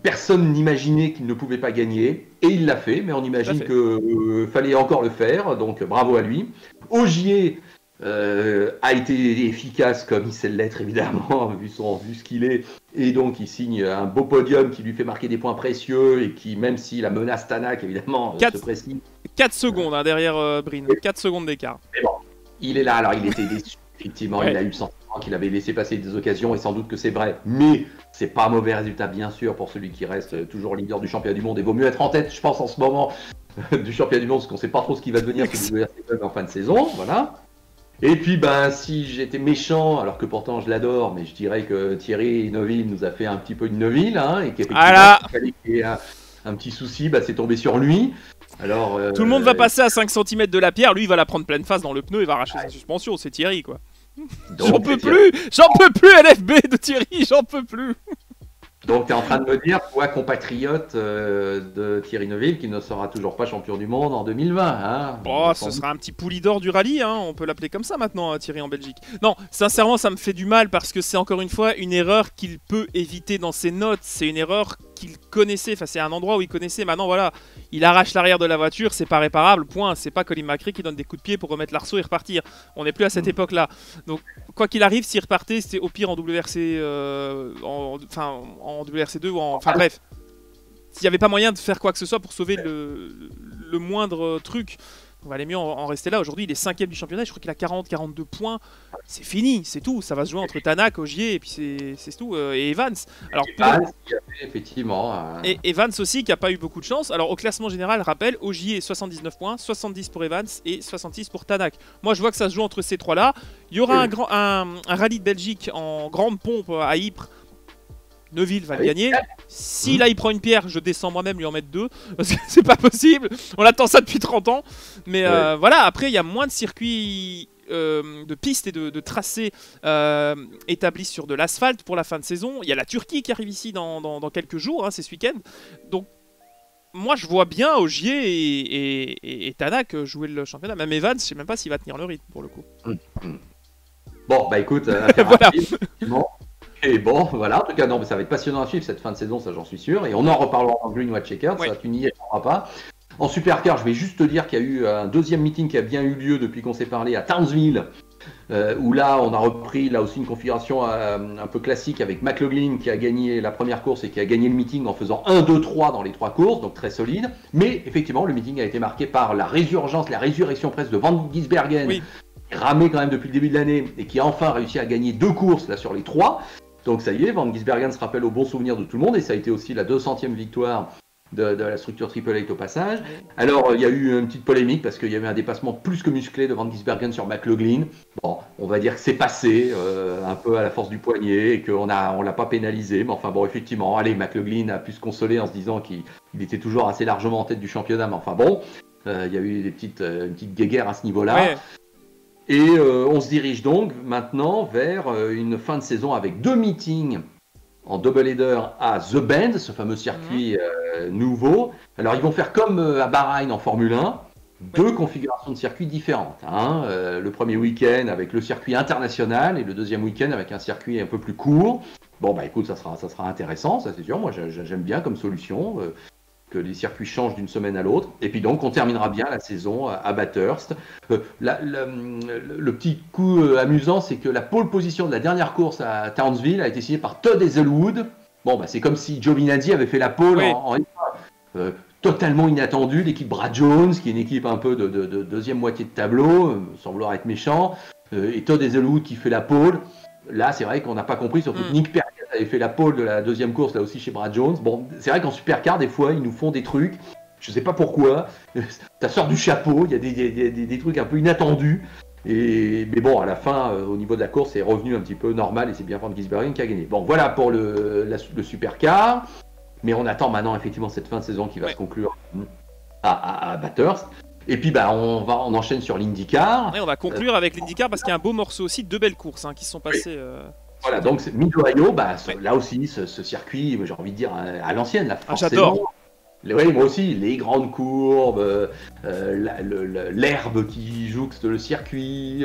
Personne n'imaginait qu'il ne pouvait pas gagner. Et il l'a fait, mais on imagine qu'il fallait encore le faire. Donc bravo à lui. Ogier a été efficace comme il sait l'être, évidemment, vu ce qu'il est. Et donc il signe un beau podium qui lui fait marquer des points précieux et qui, même si la menace Tanak, évidemment, se précise. 4 secondes derrière Breen, 4 secondes d'écart. Mais bon, il est là, alors il était déçu. Effectivement, il a eu le sentiment qu'il avait laissé passer des occasions, et sans doute que c'est vrai. Mais c'est pas un mauvais résultat, bien sûr, pour celui qui reste toujours leader du championnat du monde. Et vaut mieux être en tête, je pense, en ce moment, du championnat du monde, parce qu'on sait pas trop ce qui va devenir ce WRC en fin de saison. Voilà. Et puis, si j'étais méchant, alors que pourtant je l'adore, mais je dirais que Thierry Neuville nous a fait un petit peu une Neuville, hein, et qu'effectivement, il fallait qu'il y ait un petit souci, c'est tombé sur lui. Alors, tout le monde va passer à 5 cm de la pierre, lui il va la prendre pleine face dans le pneu et va arracher sa suspension, c'est Thierry quoi. J'en peux plus LFB de Thierry, j'en peux plus. Donc tu es en train de me dire, toi compatriote de Thierry Neuville, qui ne sera toujours pas champion du monde en 2020. Hein, ce sera un petit pouli d'or du rallye, hein, on peut l'appeler comme ça maintenant, Thierry en Belgique. Non, sincèrement ça me fait du mal parce que c'est encore une fois une erreur qu'il peut éviter dans ses notes, c'est une erreur qu'il connaissait, c'est un endroit où il connaissait, maintenant voilà, il arrache l'arrière de la voiture, c'est pas réparable, point, c'est pas Colin McRae qui donne des coups de pied pour remettre l'arceau et repartir, on n'est plus à cette époque-là, donc quoi qu'il arrive, s'il repartait, c'était au pire en WRC, en WRC2 ou enfin bref, s'il n'y avait pas moyen de faire quoi que ce soit pour sauver le moindre truc, on va aller mieux en rester là. Aujourd'hui, il est 5ème du championnat. Je crois qu'il a 42 points. C'est fini, c'est tout. Ça va se jouer entre Tanak, Ogier et puis c'est tout. Et Evans. Alors, effectivement. Et Evans aussi, qui n'a pas eu beaucoup de chance. Alors, au classement général, rappel, Ogier 79 points, 70 pour Evans et 66 pour Tanak. Moi, je vois que ça se joue entre ces trois-là. Il y aura un rallye de Belgique en grande pompe à Ypres. Neuville va le gagner. Si là il prend une pierre, je descends moi-même lui en mettre 2. Parce que c'est pas possible. On attend ça depuis 30 ans. Mais voilà, après il y a moins de circuits, de pistes et de tracés établis sur de l'asphalte pour la fin de saison. Il y a la Turquie qui arrive ici dans quelques jours, hein, c'est ce week-end. Donc moi je vois bien Ogier et Tanak jouer le championnat. Même Evans, je sais même pas s'il va tenir le rythme pour le coup. Bon, écoute, voilà. Et bon, voilà, en tout cas, non, mais ça va être passionnant à suivre cette fin de saison, ça j'en suis sûr. Et on en reparlera en Green White Checkered, ça tu n'y échapperas pas. En Supercar, je vais juste te dire qu'il y a eu un deuxième meeting qui a bien eu lieu depuis qu'on s'est parlé à Townsville, où là, on a repris là aussi une configuration un peu classique avec McLaughlin qui a gagné la première course et qui a gagné le meeting en faisant 1, 2, 3 dans les 3 courses, donc très solide. Mais effectivement, le meeting a été marqué par la résurgence, la résurrection presque de Van Gisbergen, qui ramait quand même depuis le début de l'année et qui a enfin réussi à gagner 2 courses là sur les 3. Donc ça y est, Van Gisbergen se rappelle au bon souvenir de tout le monde et ça a été aussi la 200e victoire de la structure Triple Eight au passage. Alors, il y a eu une petite polémique parce qu'il y avait un dépassement plus que musclé de Van Gisbergen sur McLaughlin. Bon, on va dire que c'est passé un peu à la force du poignet et qu'on l'a pas pénalisé. Mais enfin, bon, effectivement, allez, McLaughlin a pu se consoler en se disant qu'il était toujours assez largement en tête du championnat. Mais enfin, bon, il y a eu une petite guéguerre à ce niveau-là. Ouais. Et on se dirige donc maintenant vers une fin de saison avec 2 meetings en double-header à The Bend, ce fameux circuit nouveau. Alors, ils vont faire comme à Bahreïn en Formule 1, 2 configurations de circuits différentes. Hein. Le premier week-end avec le circuit international et le deuxième week-end avec un circuit un peu plus court. Bon, bah écoute, ça sera intéressant, ça c'est sûr. Moi, j'aime bien comme solution que les circuits changent d'une semaine à l'autre. Et puis donc, on terminera bien la saison à Bathurst. Le petit coup amusant, c'est que la pole position de la dernière course à Townsville a été signée par Todd Hazelwood. Bon, bah, c'est comme si Giovinazzi avait fait la pole totalement inattendu. L'équipe Brad Jones, qui est une équipe un peu de deuxième moitié de tableau, sans vouloir être méchant, et Todd Hazelwood qui fait la pole. Là, c'est vrai qu'on n'a pas compris, surtout que Nick Perkins avait fait la pole de la deuxième course, là aussi chez Brad Jones. Bon, c'est vrai qu'en supercar, des fois, ils nous font des trucs, je sais pas pourquoi, ça sort du chapeau, il y a des trucs un peu inattendus. Mais bon, à la fin, au niveau de la course, c'est revenu un petit peu normal et c'est bien Van Gisbergen qui a gagné. Bon, voilà pour le supercar, mais on attend maintenant effectivement cette fin de saison qui va se conclure à Bathurst. Et puis bah on enchaîne sur l'IndyCar. Ouais, on va conclure avec l'IndyCar parce qu'il y a un beau morceau aussi, 2 belles courses qui se sont passées. Voilà, donc Mid-Ohio, là aussi ce circuit, j'ai envie de dire à l'ancienne, là, forcément. J'adore. Oui, moi aussi, les grandes courbes, l'herbe qui jouxte le circuit,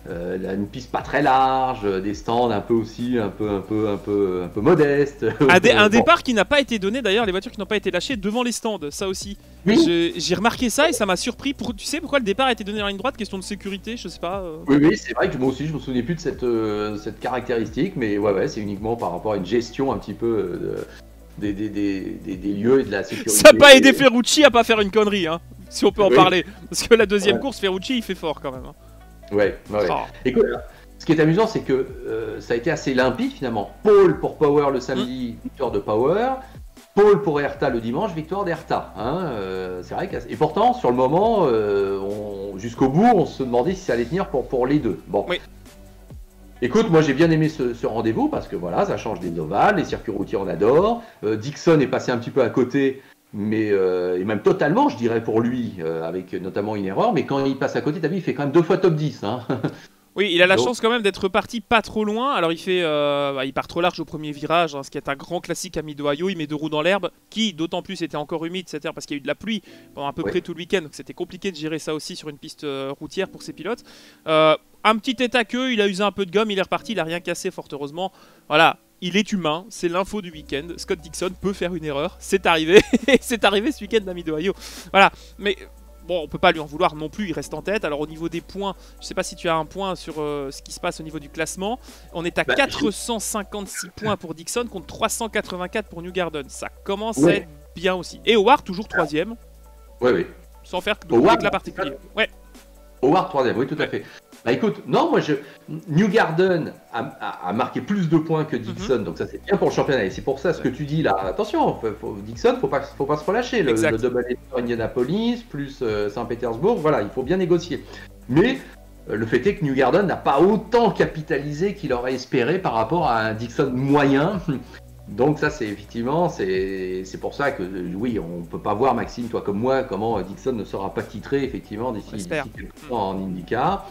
une piste pas très large, des stands un peu aussi, un peu modestes. Un départ qui n'a pas été donné d'ailleurs, les voitures qui n'ont pas été lâchées devant les stands, ça aussi. Oui. J'ai remarqué ça et ça m'a surpris. Tu sais pourquoi le départ a été donné en ligne droite? Question de sécurité, je sais pas. Oui, c'est vrai que moi aussi je me souvenais plus de cette caractéristique, mais ouais, c'est uniquement par rapport à une gestion un petit peu des lieux et de la sécurité. Ça n'a pas aidé Ferrucci à pas faire une connerie, si on peut en parler. Parce que la deuxième course, Ferrucci il fait fort quand même. Ouais. Écoute, ce qui est amusant, c'est que ça a été assez limpide finalement. Pole pour Power le samedi, victoire de Power. Pole pour Herta le dimanche, victoire d'Herta. C'est vrai et pourtant, sur le moment, jusqu'au bout, on se demandait si ça allait tenir pour les deux. Bon. Oui. Écoute, moi j'ai bien aimé ce rendez-vous parce que voilà, ça change des ovales, les circuits routiers on adore. Dixon est passé un petit peu à côté, mais et même totalement, je dirais pour lui, avec notamment une erreur. Mais quand il passe à côté, t'as vu, il fait quand même 2 fois top 10. Oui, il a la chance quand même d'être parti pas trop loin. Alors il part trop large au premier virage, ce qui est un grand classique à Mid-Ohio. Il met 2 roues dans l'herbe, qui d'autant plus était encore humide, c'est-à-dire parce qu'il y a eu de la pluie pendant à peu près tout le week-end. Donc c'était compliqué de gérer ça aussi sur une piste routière pour ses pilotes. Un petit tête à queue, il a usé un peu de gomme, il est reparti, il a rien cassé fort heureusement. Voilà, il est humain, c'est l'info du week-end. Scott Dixon peut faire une erreur, c'est arrivé, c'est arrivé ce week-end à Mid-Ohio. Voilà, mais bon, on peut pas lui en vouloir non plus, il reste en tête. Alors au niveau des points, je sais pas si tu as un point sur ce qui se passe au niveau du classement. On est à 456 points pour Dixon contre 384 pour Newgarden. Ça commence à être bien aussi. Et Howard toujours 3ème. Oui. Sans faire de déclat particulier. Ouais. Howard 3ème, oui, tout à fait. Bah écoute, non, Newgarden a marqué plus de points que Dixon, donc ça c'est bien pour le championnat. Et c'est pour ça ce que tu dis là. Attention, Dixon, faut pas se relâcher. Le double-header Indianapolis plus Saint-Pétersbourg, voilà, il faut bien négocier. Mais le fait est que Newgarden n'a pas autant capitalisé qu'il aurait espéré par rapport à un Dixon moyen. Donc ça c'est effectivement, c'est pour ça que oui, on peut pas voir, Maxime, toi comme moi, comment Dixon ne sera pas titré effectivement d'ici quelques temps en IndyCar.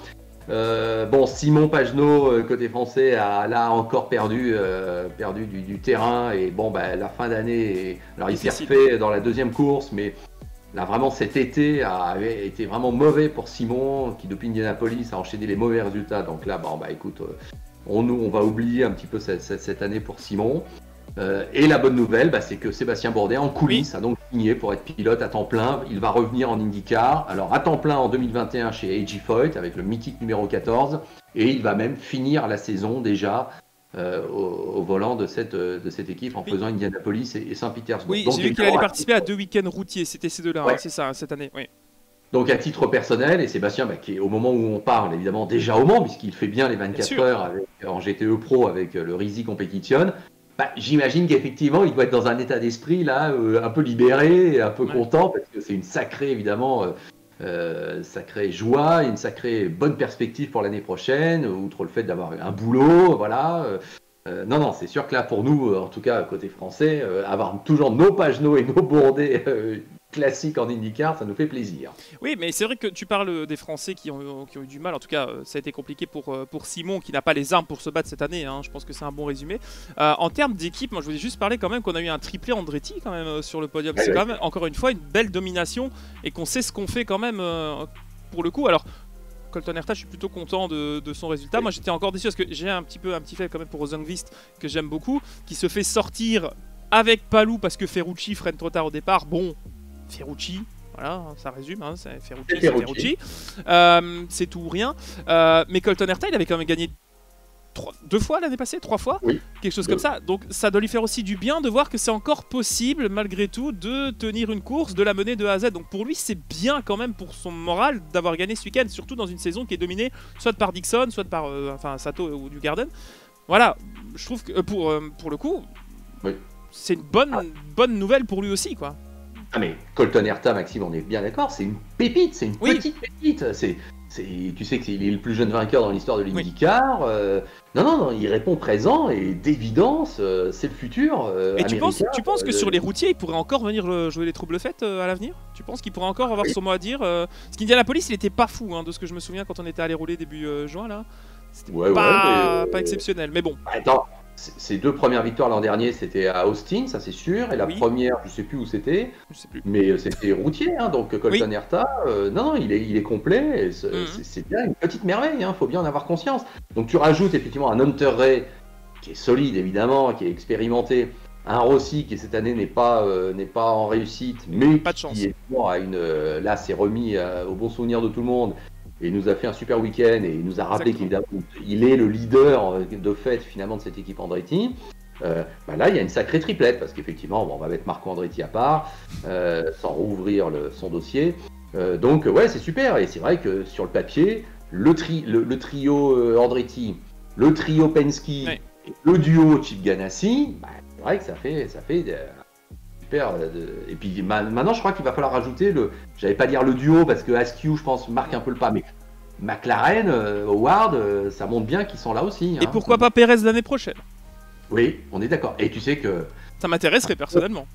Simon Pagenaud, côté français, a là encore perdu du terrain et la fin d'année, alors il s'est refait dans la deuxième course, mais là vraiment cet été a été vraiment mauvais pour Simon, qui depuis Indianapolis a enchaîné les mauvais résultats. Donc là, écoute, on va oublier un petit peu cette année pour Simon. Et la bonne nouvelle, c'est que Sébastien Bourdais en coulisses a donc signé pour être pilote à temps plein. Il va revenir en IndyCar, alors à temps plein en 2021 chez AJ Foyt avec le mythique numéro 14, et il va même finir la saison déjà au volant de cette équipe en faisant Indianapolis et Saint-Pétersbourg. Oui, j'ai vu qu'il allait participer à 2 week-ends routiers, c'était ces deux-là, c'est ça, cette année. Oui. Donc à titre personnel, et Sébastien qui est au moment où on parle évidemment déjà au Mans, puisqu'il fait bien les 24 heures en GTE Pro avec le Risi Competition. Bah, j'imagine qu'effectivement, il doit être dans un état d'esprit là, un peu libéré, un peu content, parce que c'est une sacrée, évidemment, sacrée joie, une sacrée bonne perspective pour l'année prochaine, outre le fait d'avoir un boulot, voilà. Non, non, c'est sûr que là, pour nous, en tout cas côté français, avoir toujours nos Pagenaud et nos Bourdais classiques en IndyCar, ça nous fait plaisir. Oui, mais c'est vrai que tu parles des Français qui ont eu du mal. En tout cas, ça a été compliqué pour Simon, qui n'a pas les armes pour se battre cette année. Hein. Je pense que c'est un bon résumé. En termes d'équipe, moi je voulais juste parler quand même qu'on a eu un triplé Andretti quand même sur le podium. C'est quand même, encore une fois, une belle domination et qu'on sait ce qu'on fait quand même pour le coup. Alors, Colton Herta, je suis plutôt content de son résultat. Moi j'étais encore déçu parce que j'ai un petit fait quand même pour Rosenqvist que j'aime beaucoup, qui se fait sortir avec Palou parce que Ferrucci freine trop tard au départ. Bon, Ferrucci, voilà, ça résume, hein, c'est Ferrucci. C'est tout ou rien. Mais Colton Herta, il avait quand même gagné 2 fois l'année passée, 3 fois, quelque chose comme ça. Donc ça doit lui faire aussi du bien de voir que c'est encore possible, malgré tout, de tenir une course, de la mener de A à Z. Donc pour lui, c'est bien quand même pour son moral d'avoir gagné ce week-end, surtout dans une saison qui est dominée soit par Dixon, soit par Sato ou du Garden. Voilà, je trouve que pour le coup, c'est une bonne nouvelle pour lui aussi, quoi. Ah mais Colton Herta, Maxime, on est bien d'accord, c'est une pépite, c'est une petite pépite. Tu sais qu'il est le plus jeune vainqueur dans l'histoire de l'IndyCar. Non, il répond présent et d'évidence, c'est le futur. Et tu penses que sur les routiers, il pourrait encore venir jouer les troubles fêtes à l'avenir? Tu penses qu'il pourrait encore avoir son mot à dire? Parce qu'Indianapolis, il était pas fou, hein, de ce que je me souviens quand on était allé rouler début juin là. C'était pas exceptionnel, mais bon. Attends. Ses 2 premières victoires l'an dernier, c'était à Austin, ça c'est sûr, et la première, je sais plus où c'était, mais c'était routier, hein, donc Colton Herta, non, il est complet, c'est bien une petite merveille, hein, faut bien en avoir conscience. Donc tu rajoutes effectivement un Hunter Ray, qui est solide évidemment, qui est expérimenté, un Rossi qui cette année n'est pas en réussite, mais qui est là c'est remis au bon souvenir de tout le monde. Et il nous a fait un super week-end et il nous a rappelé qu'évidemment il est le leader de fait finalement de cette équipe Andretti. Là il y a une sacrée triplette parce qu'effectivement on va mettre Marco Andretti à part sans rouvrir son dossier. Donc c'est super et c'est vrai que sur le papier le trio Andretti, le trio Penske et le duo Chip Ganassi, c'est vrai que ça fait super. Et puis maintenant je crois qu'il va falloir rajouter j'allais pas dire le duo parce que Askew je pense marque un peu le pas, mais McLaren, Howard, ça montre bien qu'ils sont là aussi. Et pourquoi pas Perez l'année prochaine? Oui, on est d'accord. Et tu sais que ça m'intéresserait personnellement.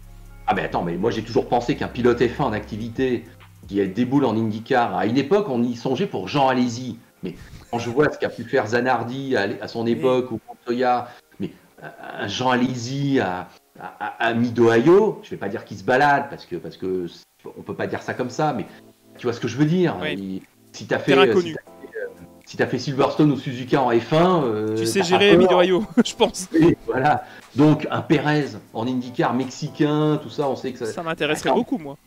Ah mais attends, mais moi j'ai toujours pensé qu'un pilote F1 en activité qui déboule en IndyCar, à une époque on y songeait pour Jean Alesi, mais quand je vois ce qu'a pu faire Zanardi à son époque ou Montoya, mais un Jean Alesi à Mid-Ohio, je vais pas dire qu'il se balade parce que on peut pas dire ça comme ça, mais tu vois ce que je veux dire. Si t'as fait Silverstone ou Suzuka en F1, tu sais gérer Mid-Ohio, je pense. Et voilà. Donc un Perez en IndyCar mexicain, tout ça, on sait que ça m'intéresserait beaucoup, moi.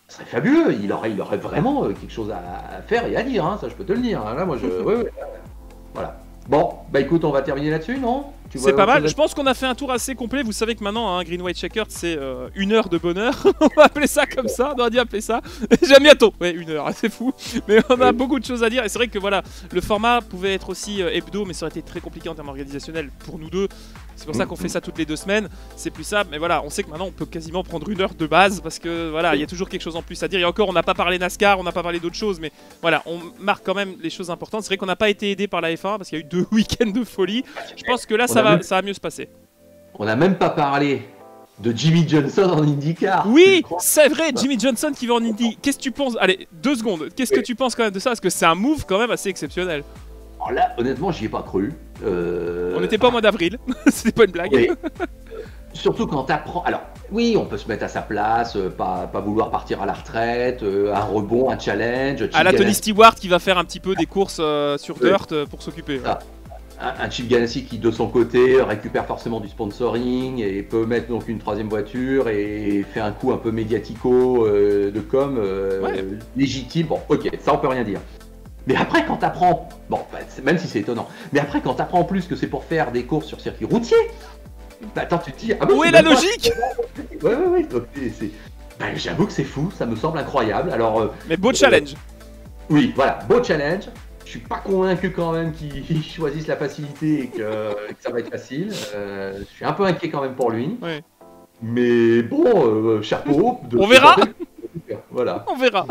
Ce serait fabuleux. Il aurait vraiment quelque chose à faire et à dire, hein, ça je peux te le dire. Là, moi voilà. Bon, écoute, on va terminer là-dessus, non? C'est pas mal, je pense qu'on a fait un tour assez complet. Vous savez que maintenant, Green White Checkered, c'est 1 heure de bonheur. On va appeler ça comme ça, on aurait dû appeler ça. J'aime bientôt, 1 heure, c'est fou. Mais on a beaucoup de choses à dire. Et c'est vrai que voilà, le format pouvait être aussi hebdo, mais ça aurait été très compliqué en termes organisationnels pour nous deux. C'est pour ça qu'on fait ça toutes les 2 semaines. C'est plus simple, mais voilà, on sait que maintenant on peut quasiment prendre 1 heure de base parce que voilà, il y a toujours quelque chose en plus à dire. Et encore, on n'a pas parlé NASCAR, on n'a pas parlé d'autres choses, mais voilà, on marque quand même les choses importantes. C'est vrai qu'on n'a pas été aidé par la F1 parce qu'il y a eu 2 week-ends de folie. Je pense que là, ça va mieux se passer. On n'a même pas parlé de Jimmy Johnson en IndyCar. Oui, c'est vrai, Jimmy Johnson qui va en Indy. Qu'est-ce que tu penses? Allez, 2 secondes. Qu'est-ce que tu penses quand même de ça? Parce que c'est un move quand même assez exceptionnel. Alors là, honnêtement, j'y ai pas cru. On n'était pas au mois d'avril, c'était pas une blague. Mais, surtout quand t'apprends. Alors, oui, on peut se mettre à sa place, pas vouloir partir à la retraite, un rebond, un challenge. À la Tony Stewart qui va faire un petit peu des courses sur dirt pour s'occuper. Un Chip Ganassi qui, de son côté, récupère forcément du sponsoring et peut mettre donc une 3e voiture et fait un coup un peu médiatico de com légitime. Bon, ok, ça on peut rien dire. Mais après, quand t'apprends, même si c'est étonnant, mais après, quand t'apprends en plus que c'est pour faire des courses sur circuit routier, attends, tu te dis, où est la logique? Ouais, donc j'avoue que c'est fou, ça me semble incroyable. Alors, mais beau challenge. Oui, voilà, beau challenge. Je suis pas convaincu quand même qu'ils choisissent la facilité et que ça va être facile. Je suis un peu inquiet quand même pour lui. Ouais. Mais bon, chapeau. On verra. Voilà. On verra.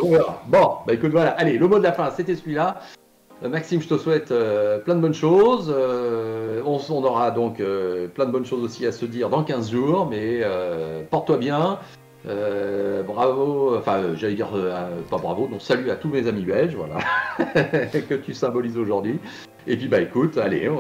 On verra. Bon, bah écoute, voilà. Allez, le mot de la fin, c'était celui-là. Maxime, je te souhaite plein de bonnes choses. On aura donc plein de bonnes choses aussi à se dire dans 15 jours. Mais porte-toi bien. Bravo, enfin j'allais dire pas bravo, donc salut à tous mes amis belges, voilà, que tu symbolises aujourd'hui. Et puis bah écoute, allez,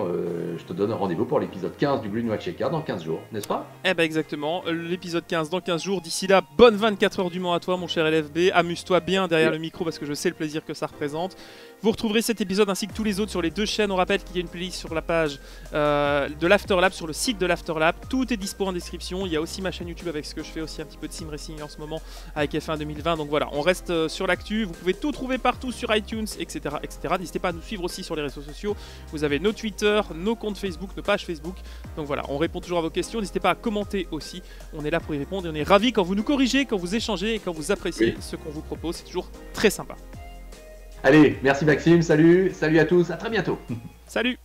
je te donne un rendez-vous pour l'épisode 15 du Blue Noir Checker dans 15 jours, n'est-ce pas? Eh ben exactement, l'épisode 15 dans 15 jours. D'ici là, bonne 24 heures du Mans à toi mon cher LFB. Amuse-toi bien derrière le micro parce que je sais le plaisir que ça représente. Vous retrouverez cet épisode ainsi que tous les autres sur les 2 chaînes. On rappelle qu'il y a une playlist sur la page de l'Afterlab, sur le site de l'Afterlab. Tout est dispo en description. Il y a aussi ma chaîne YouTube avec ce que je fais aussi un petit peu de sim racing en ce moment avec F1 2020. Donc voilà, on reste sur l'actu. Vous pouvez tout trouver partout sur iTunes, etc. etc. N'hésitez pas à nous suivre aussi sur les réseaux sociaux. Vous avez nos Twitter, nos comptes Facebook, nos pages Facebook. Donc voilà, on répond toujours à vos questions. N'hésitez pas à commenter aussi. On est là pour y répondre et on est ravis quand vous nous corrigez, quand vous échangez et quand vous appréciez ce qu'on vous propose. C'est toujours très sympa. Allez, merci Maxime, salut à tous, à très bientôt. Salut!